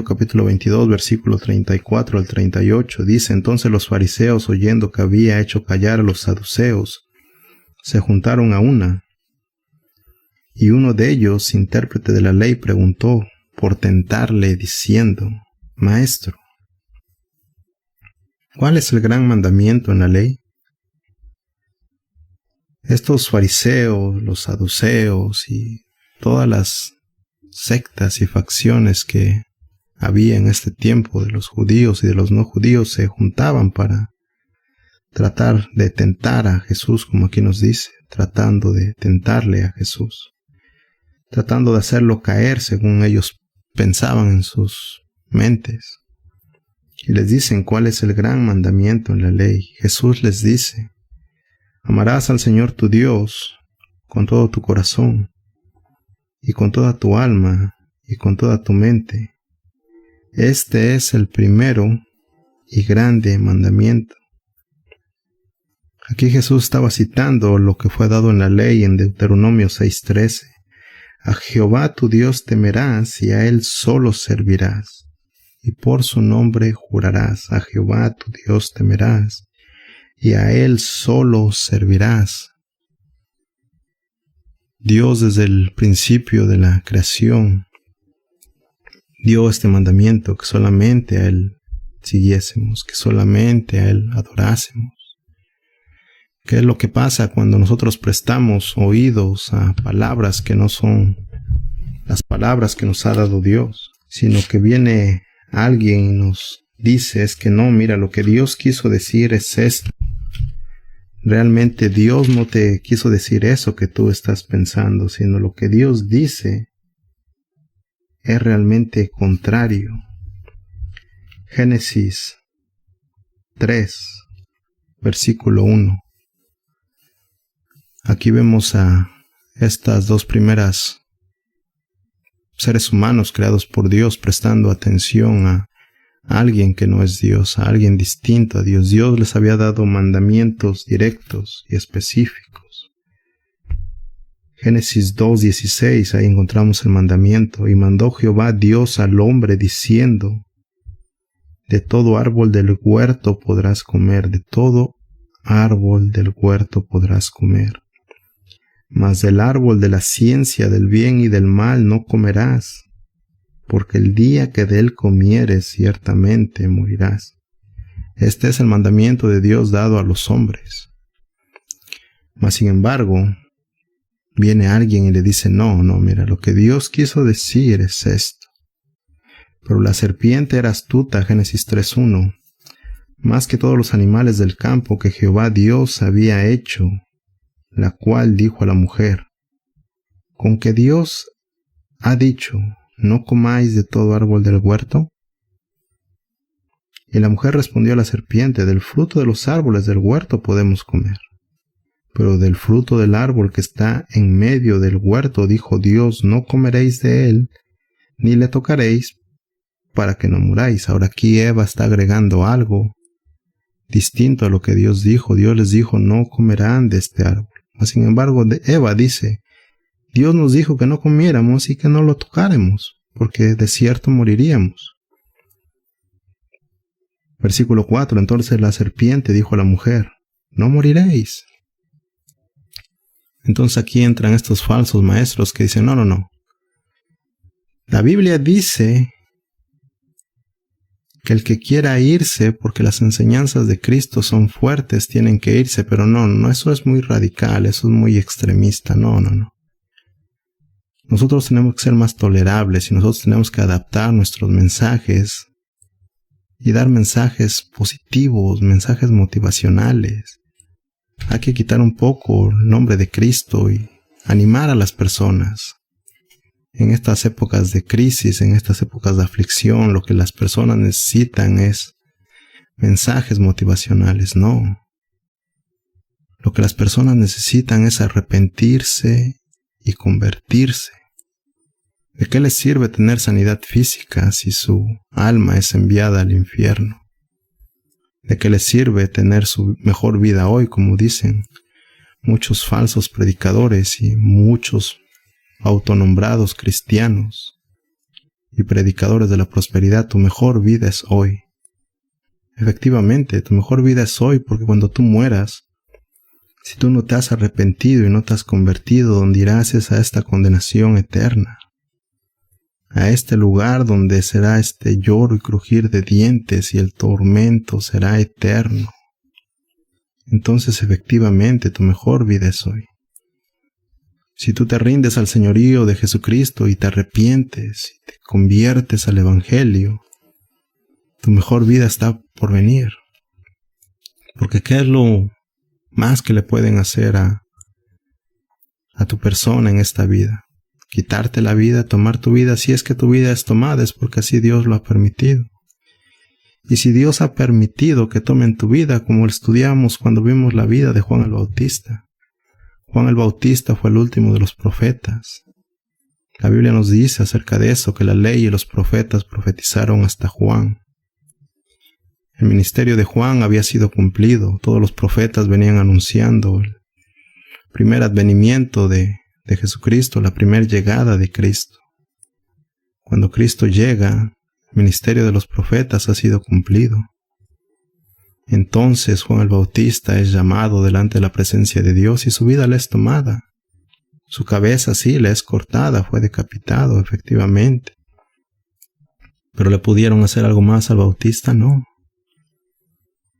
capítulo 22, versículo 34 al 38, dice, entonces los fariseos, oyendo que había hecho callar a los saduceos, se juntaron a una, y uno de ellos, intérprete de la ley, preguntó por tentarle, diciendo, Maestro, ¿cuál es el gran mandamiento en la ley? Estos fariseos, los saduceos y todas las sectas y facciones que había en este tiempo de los judíos y de los no judíos se juntaban para tratar de tentar a Jesús, como aquí nos dice, tratando de tentarle a Jesús, tratando de hacerlo caer según ellos pensaban en sus mentes. Y les dicen cuál es el gran mandamiento en la ley. Jesús les dice, amarás al Señor tu Dios con todo tu corazón, y con toda tu alma, y con toda tu mente. Este es el primero y grande mandamiento. Aquí Jesús estaba citando lo que fue dado en la ley en Deuteronomio 6:13. A Jehová tu Dios temerás y a Él solo servirás, y por su nombre jurarás. A Jehová tu Dios temerás y a Él solo servirás. Dios desde el principio de la creación dio este mandamiento, que solamente a Él siguiésemos, que solamente a Él adorásemos. ¿Qué es lo que pasa cuando nosotros prestamos oídos a palabras que no son las palabras que nos ha dado Dios, sino que viene alguien y nos dice, es que no, mira, lo que Dios quiso decir es esto? Realmente Dios no te quiso decir eso que tú estás pensando, sino lo que Dios dice es realmente contrario. Génesis 3, versículo 1. Aquí vemos a estas dos primeras seres humanos creados por Dios prestando atención a alguien que no es Dios, a alguien distinto a Dios. Dios les había dado mandamientos directos y específicos. Génesis 2:16, ahí encontramos el mandamiento. Y mandó Jehová Dios al hombre diciendo, de todo árbol del huerto podrás comer, de todo árbol del huerto podrás comer. Mas del árbol de la ciencia del bien y del mal no comerás, porque el día que de él comieres ciertamente morirás. Este es el mandamiento de Dios dado a los hombres. Mas sin embargo, viene alguien y le dice, no, mira, lo que Dios quiso decir es esto. Pero la serpiente era astuta, Génesis 3:1, más que todos los animales del campo que Jehová Dios había hecho, la cual dijo a la mujer, ¿con que Dios ha dicho, no comáis de todo árbol del huerto? Y la mujer respondió a la serpiente, del fruto de los árboles del huerto podemos comer, pero del fruto del árbol que está en medio del huerto, dijo Dios, no comeréis de él, ni le tocaréis, para que no muráis. Ahora aquí Eva está agregando algo distinto a lo que Dios dijo. Dios les dijo, no comerán de este árbol. Sin embargo, Eva dice, Dios nos dijo que no comiéramos y que no lo tocáramos, porque de cierto moriríamos. Versículo 4, entonces la serpiente dijo a la mujer, no moriréis. Entonces aquí entran estos falsos maestros que dicen, no. La Biblia dice que el que quiera irse, porque las enseñanzas de Cristo son fuertes, tienen que irse, pero no, eso es muy radical, eso es muy extremista, no. Nosotros tenemos que ser más tolerables y nosotros tenemos que adaptar nuestros mensajes y dar mensajes positivos, mensajes motivacionales. Hay que quitar un poco el nombre de Cristo y animar a las personas. En estas épocas de crisis, en estas épocas de aflicción, lo que las personas necesitan es mensajes motivacionales, no. Lo que las personas necesitan es arrepentirse y convertirse. ¿De qué les sirve tener sanidad física si su alma es enviada al infierno? ¿De qué les sirve tener su mejor vida hoy, como dicen muchos falsos predicadores y muchos autonombrados cristianos y predicadores de la prosperidad? Tu mejor vida es hoy. Efectivamente, tu mejor vida es hoy, porque cuando tú mueras, si tú no te has arrepentido y no te has convertido, donde irás es a esta condenación eterna, a este lugar donde será este lloro y crujir de dientes y el tormento será eterno. Entonces, efectivamente, tu mejor vida es hoy. Si tú te rindes al señorío de Jesucristo y te arrepientes y te conviertes al Evangelio, tu mejor vida está por venir. Porque ¿qué es lo más que le pueden hacer a tu persona en esta vida? Quitarte la vida, tomar tu vida. Si es que tu vida es tomada, es porque así Dios lo ha permitido. Y si Dios ha permitido que tomen tu vida, como estudiamos cuando vimos la vida de Juan el Bautista. Juan el Bautista fue el último de los profetas. La Biblia nos dice acerca de eso, que la ley y los profetas profetizaron hasta Juan. El ministerio de Juan había sido cumplido. Todos los profetas venían anunciando el primer advenimiento de Jesucristo, la primera llegada de Cristo. Cuando Cristo llega, el ministerio de los profetas ha sido cumplido. Entonces Juan el Bautista es llamado delante de la presencia de Dios y su vida le es tomada. Su cabeza sí le es cortada, fue decapitado efectivamente. Pero le pudieron hacer algo más al Bautista, no.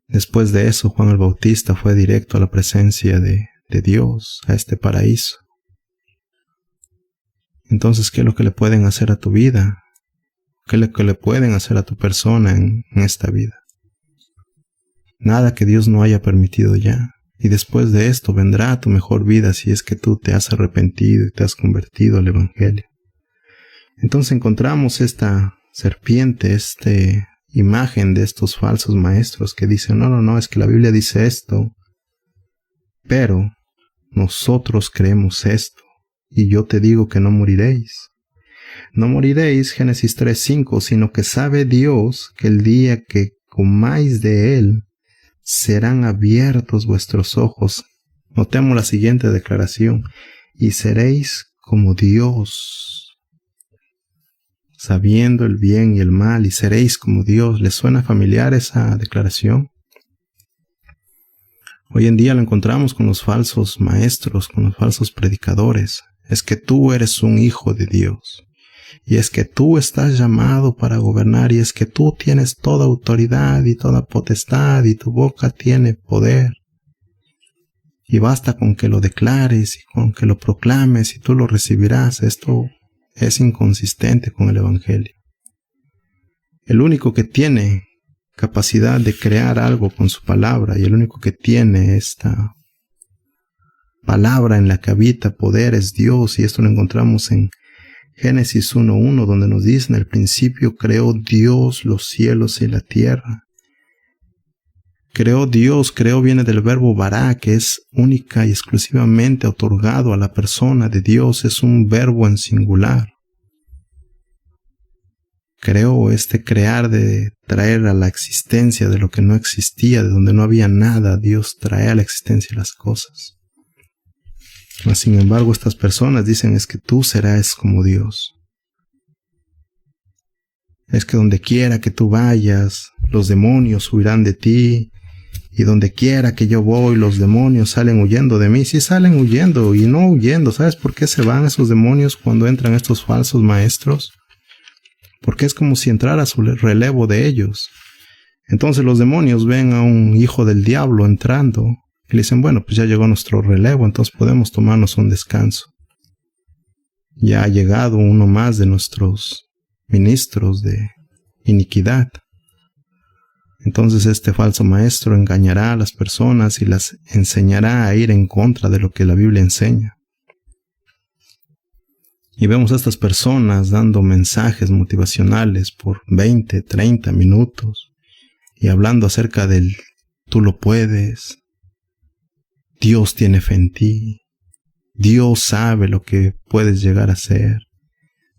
Después de eso, Juan el Bautista fue directo a la presencia de Dios, a este paraíso. Entonces, ¿qué es lo que le pueden hacer a tu vida? ¿Qué es lo que le pueden hacer a tu persona en esta vida? Nada que Dios no haya permitido ya. Y después de esto vendrá tu mejor vida si es que tú te has arrepentido y te has convertido al Evangelio. Entonces encontramos esta serpiente, esta imagen de estos falsos maestros que dicen, no, es que la Biblia dice esto, pero nosotros creemos esto, y yo te digo que no moriréis. No moriréis, Génesis 3:5, sino que sabe Dios que el día que comáis de él, serán abiertos vuestros ojos. Notemos la siguiente declaración, y seréis como Dios, sabiendo el bien y el mal, y seréis como Dios. ¿Les suena familiar esa declaración? Hoy en día lo encontramos con los falsos maestros, con los falsos predicadores. Es que tú eres un hijo de Dios. Y es que tú estás llamado para gobernar, y es que tú tienes toda autoridad y toda potestad, y tu boca tiene poder. Y basta con que lo declares y con que lo proclames y tú lo recibirás. Esto es inconsistente con el Evangelio. El único que tiene capacidad de crear algo con su palabra, y el único que tiene esta palabra en la que habita poder es Dios, y esto lo encontramos en Génesis 1:1, donde nos dice, en el principio creó Dios los cielos y la tierra. Creó Dios, creó viene del verbo bará, que es única y exclusivamente otorgado a la persona de Dios, es un verbo en singular. Creó, crear de traer a la existencia de lo que no existía, de donde no había nada, Dios trae a la existencia las cosas. Sin embargo, estas personas dicen, es que tú serás como Dios. Es que donde quiera que tú vayas, los demonios huirán de ti, y donde quiera que yo voy, los demonios salen huyendo de mí. Sí salen huyendo y no huyendo. ¿Sabes por qué se van esos demonios cuando entran estos falsos maestros? Porque es como si entrara su relevo de ellos. Entonces los demonios ven a un hijo del diablo entrando, y le dicen, bueno, pues ya llegó nuestro relevo, entonces podemos tomarnos un descanso. Ya ha llegado uno más de nuestros ministros de iniquidad. Entonces este falso maestro engañará a las personas y las enseñará a ir en contra de lo que la Biblia enseña. Y vemos a estas personas dando mensajes motivacionales por 20, 30 minutos y hablando acerca del tú lo puedes, Dios tiene fe en ti, Dios sabe lo que puedes llegar a ser,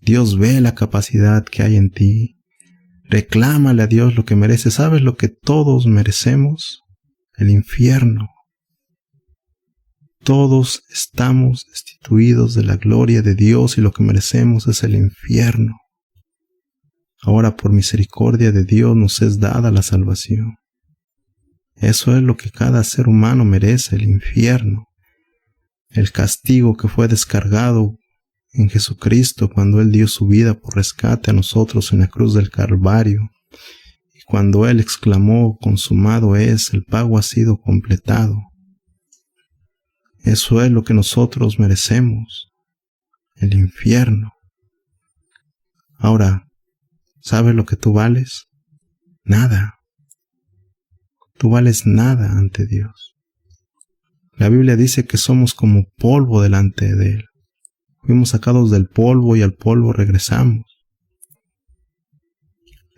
Dios ve la capacidad que hay en ti, reclámale a Dios lo que mereces. ¿Sabes lo que todos merecemos? El infierno. Todos estamos destituidos de la gloria de Dios y lo que merecemos es el infierno. Ahora por misericordia de Dios nos es dada la salvación. Eso es lo que cada ser humano merece, el infierno. El castigo que fue descargado en Jesucristo cuando Él dio su vida por rescate a nosotros en la cruz del Calvario. Y cuando Él exclamó, consumado es, el pago ha sido completado. Eso es lo que nosotros merecemos, el infierno. Ahora, ¿sabes lo que tú vales? Nada. Tú vales nada ante Dios. La Biblia dice que somos como polvo delante de Él. Fuimos sacados del polvo y al polvo regresamos.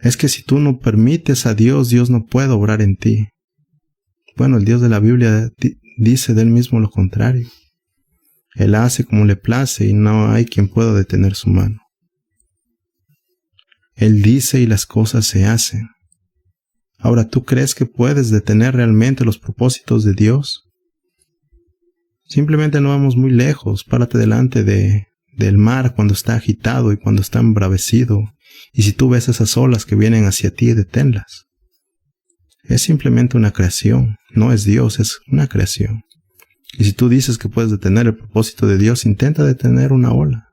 Es que si tú no permites a Dios, Dios no puede obrar en ti. Bueno, el Dios de la Biblia dice de Él mismo lo contrario. Él hace como le place y no hay quien pueda detener su mano. Él dice y las cosas se hacen. Ahora, ¿tú crees que puedes detener realmente los propósitos de Dios? Simplemente no vamos muy lejos. Párate delante del mar cuando está agitado y cuando está embravecido. Y si tú ves esas olas que vienen hacia ti, deténlas. Es simplemente una creación. No es Dios, es una creación. Y si tú dices que puedes detener el propósito de Dios, intenta detener una ola.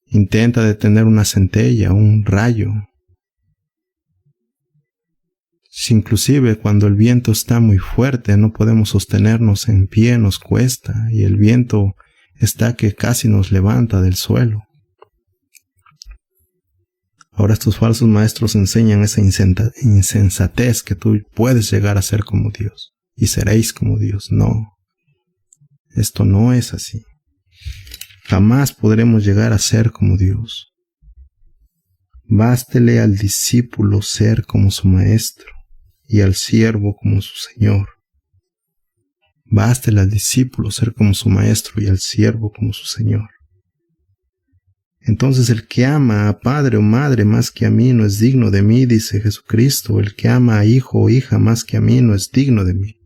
Intenta detener una centella, un rayo. Si inclusive cuando el viento está muy fuerte, no podemos sostenernos en pie, nos cuesta, y el viento está que casi nos levanta del suelo. Ahora estos falsos maestros enseñan esa insensatez que tú puedes llegar a ser como Dios, y seréis como Dios. No, esto no es así. Jamás podremos llegar a ser como Dios. Bástele al discípulo ser como su maestro, y al siervo como su señor. Bástele al discípulo ser como su maestro y al siervo como su señor. Entonces el que ama a padre o madre más que a mí no es digno de mí, dice Jesucristo. El que ama a hijo o hija más que a mí no es digno de mí.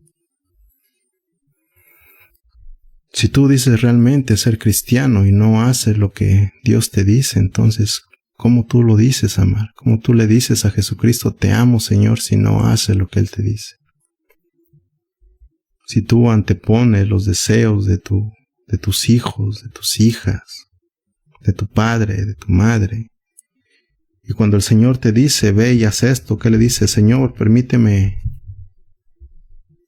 Si tú dices realmente ser cristiano y no haces lo que Dios te dice, entonces, ¿cómo tú lo dices amar? ¿Cómo tú le dices a Jesucristo, te amo Señor, si no haces lo que Él te dice? Si tú antepones los deseos de tus hijos, de tus hijas, de tu padre, de tu madre, y cuando el Señor te dice, ve y haz esto, ¿qué le dices? Señor, permíteme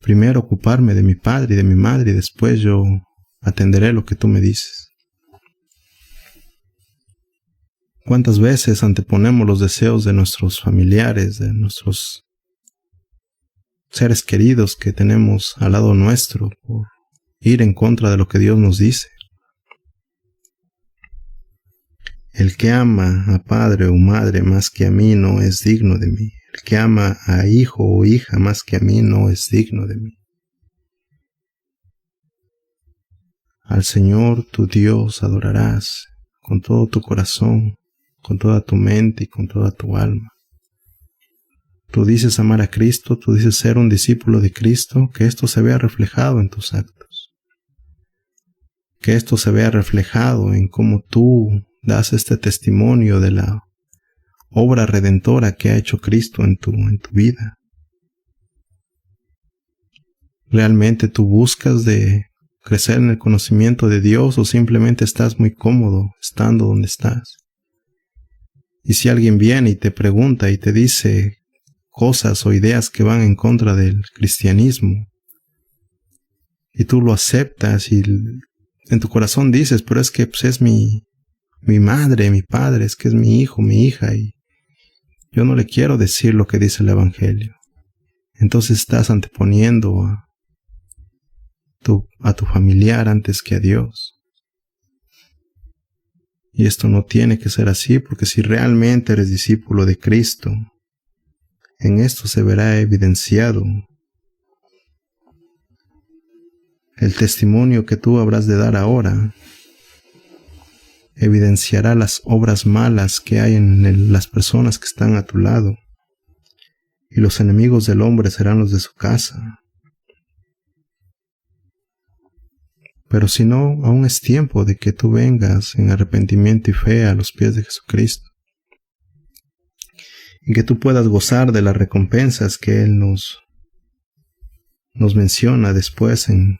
primero ocuparme de mi padre y de mi madre y después yo atenderé lo que tú me dices. ¿Cuántas veces anteponemos los deseos de nuestros familiares, de nuestros seres queridos que tenemos al lado nuestro por ir en contra de lo que Dios nos dice? El que ama a padre o madre más que a mí no es digno de mí. El que ama a hijo o hija más que a mí no es digno de mí. Al Señor tu Dios adorarás con todo tu corazón, con toda tu mente y con toda tu alma. Tú dices amar a Cristo, tú dices ser un discípulo de Cristo, que esto se vea reflejado en tus actos. Que esto se vea reflejado en cómo tú das este testimonio de la obra redentora que ha hecho Cristo en tu vida. ¿Realmente tú buscas de crecer en el conocimiento de Dios o simplemente estás muy cómodo estando donde estás? Y si alguien viene y te pregunta y te dice cosas o ideas que van en contra del cristianismo, y tú lo aceptas y en tu corazón dices, pero es que pues, es mi madre, mi padre, es que es mi hijo, mi hija, y yo no le quiero decir lo que dice el Evangelio. Entonces estás anteponiendo a tu familiar antes que a Dios. Y esto no tiene que ser así, porque si realmente eres discípulo de Cristo, en esto se verá evidenciado el testimonio que tú habrás de dar ahora. Evidenciará las obras malas que hay en las personas que están a tu lado, y los enemigos del hombre serán los de su casa. Pero si no, aún es tiempo de que tú vengas en arrepentimiento y fe a los pies de Jesucristo, y que tú puedas gozar de las recompensas que Él nos menciona después en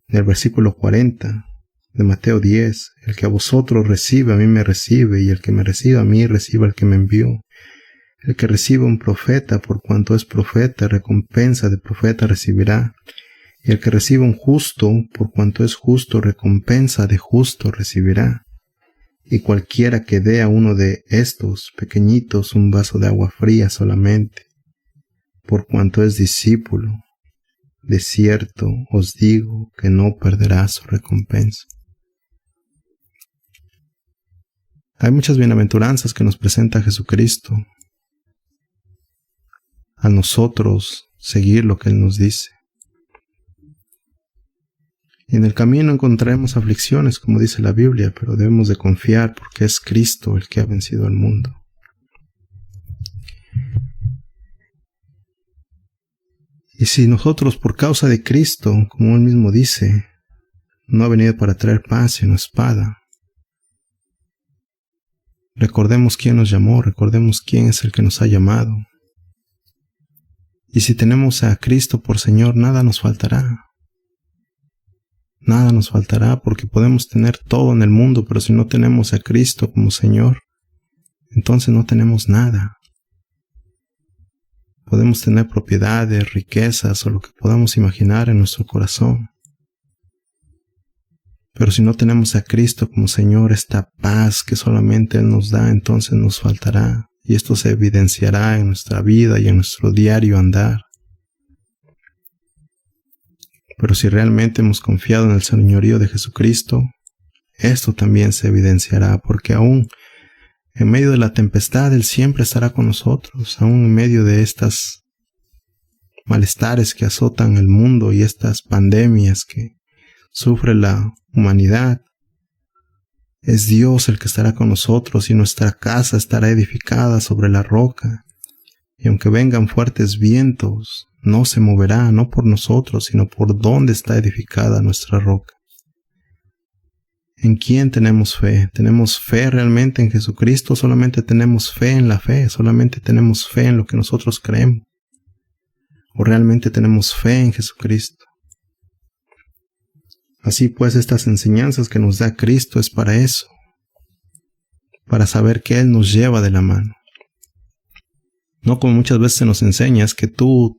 el versículo 40 de Mateo 10, el que a vosotros recibe, a mí me recibe, y el que me recibe a mí, recibe al que me envió. El que recibe un profeta, por cuanto es profeta, recompensa de profeta recibirá. Y el que recibe un justo, por cuanto es justo, recompensa de justo recibirá. Y cualquiera que dé a uno de estos pequeñitos un vaso de agua fría solamente, por cuanto es discípulo, de cierto os digo que no perderá su recompensa. Hay muchas bienaventuranzas que nos presenta Jesucristo a nosotros seguir lo que Él nos dice. Y en el camino encontraremos aflicciones, como dice la Biblia, pero debemos de confiar porque es Cristo el que ha vencido al mundo. Y si nosotros por causa de Cristo, como Él mismo dice, no ha venido para traer paz sino espada, recordemos quién nos llamó, recordemos quién es el que nos ha llamado. Y si tenemos a Cristo por Señor, nada nos faltará. Nada nos faltará porque podemos tener todo en el mundo, pero si no tenemos a Cristo como Señor, entonces no tenemos nada. Podemos tener propiedades, riquezas o lo que podamos imaginar en nuestro corazón. Pero si no tenemos a Cristo como Señor, esta paz que solamente Él nos da, entonces nos faltará. Y esto se evidenciará en nuestra vida y en nuestro diario andar. Pero si realmente hemos confiado en el señorío de Jesucristo, esto también se evidenciará, porque aún en medio de la tempestad Él siempre estará con nosotros, aún en medio de estas malestares que azotan el mundo y estas pandemias que sufre la humanidad. Es Dios el que estará con nosotros y nuestra casa estará edificada sobre la roca. Y aunque vengan fuertes vientos, no se moverá, no por nosotros, sino por donde está edificada nuestra roca. ¿En quién tenemos fe? ¿Tenemos fe realmente en Jesucristo? ¿Solamente tenemos fe en la fe? ¿Solamente tenemos fe en lo que nosotros creemos? ¿O realmente tenemos fe en Jesucristo? Así pues, estas enseñanzas que nos da Cristo es para eso, para saber que Él nos lleva de la mano. No como muchas veces se nos enseña, es que tú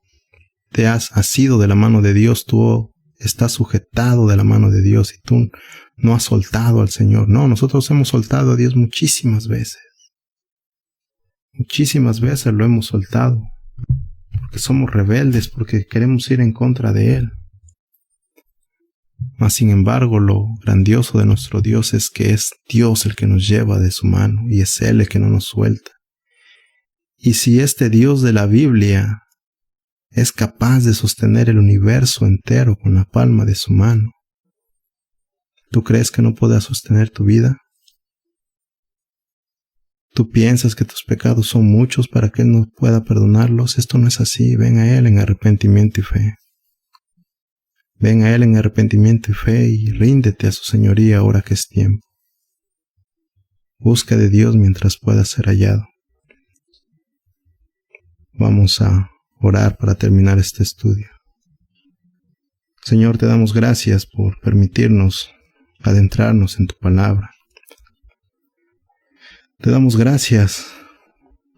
te has asido de la mano de Dios, tú estás sujetado de la mano de Dios y tú no has soltado al Señor. No, nosotros hemos soltado a Dios muchísimas veces. Muchísimas veces lo hemos soltado, porque somos rebeldes, porque queremos ir en contra de Él. Mas sin embargo, lo grandioso de nuestro Dios es que es Dios el que nos lleva de su mano y es Él el que no nos suelta. Y si este Dios de la Biblia es capaz de sostener el universo entero con la palma de su mano, ¿tú crees que no pueda sostener tu vida? ¿Tú piensas que tus pecados son muchos para que Él no pueda perdonarlos? Esto no es así. Ven a Él en arrepentimiento y fe. Ven a Él en arrepentimiento y fe y ríndete a su señoría ahora que es tiempo. Busca de Dios mientras pueda ser hallado. Vamos a orar para terminar este estudio. Señor, te damos gracias por permitirnos adentrarnos en tu palabra. Te damos gracias,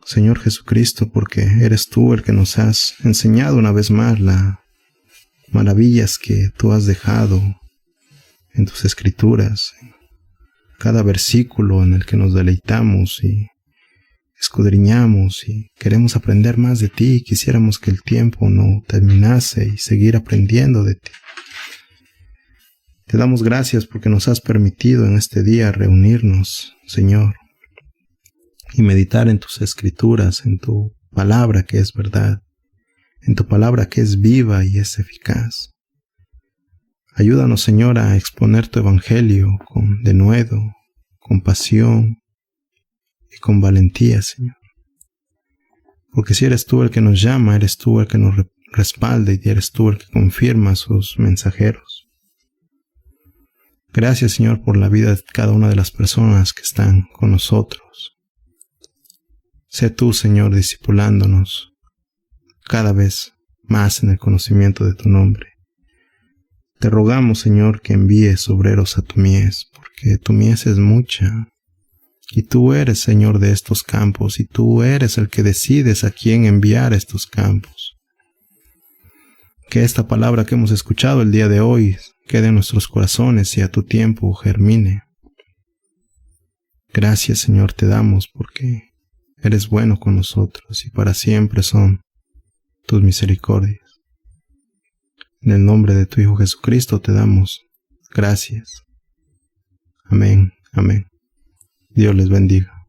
Señor Jesucristo, porque eres tú el que nos has enseñado una vez más las maravillas que tú has dejado en tus escrituras, cada versículo en el que nos deleitamos y escudriñamos y queremos aprender más de ti. Quisiéramos que el tiempo no terminase y seguir aprendiendo de ti. Te damos gracias porque nos has permitido en este día reunirnos, Señor, y meditar en tus escrituras, en tu palabra que es verdad, en tu palabra que es viva y es eficaz. Ayúdanos, Señor, a exponer tu evangelio con denuedo, con pasión y con valentía, Señor. Porque si eres tú el que nos llama, eres tú el que nos respalda y eres tú el que confirma a sus mensajeros. Gracias, Señor, por la vida de cada una de las personas que están con nosotros. Sé tú, Señor, discipulándonos cada vez más en el conocimiento de tu nombre. Te rogamos, Señor, que envíes obreros a tu mies, porque tu mies es mucha. Y tú eres, Señor, de estos campos, y tú eres el que decides a quién enviar a estos campos. Que esta palabra que hemos escuchado el día de hoy quede en nuestros corazones y a tu tiempo germine. Gracias, Señor, te damos porque eres bueno con nosotros y para siempre son tus misericordias. En el nombre de tu Hijo Jesucristo te damos gracias. Amén, amén. Dios les bendiga.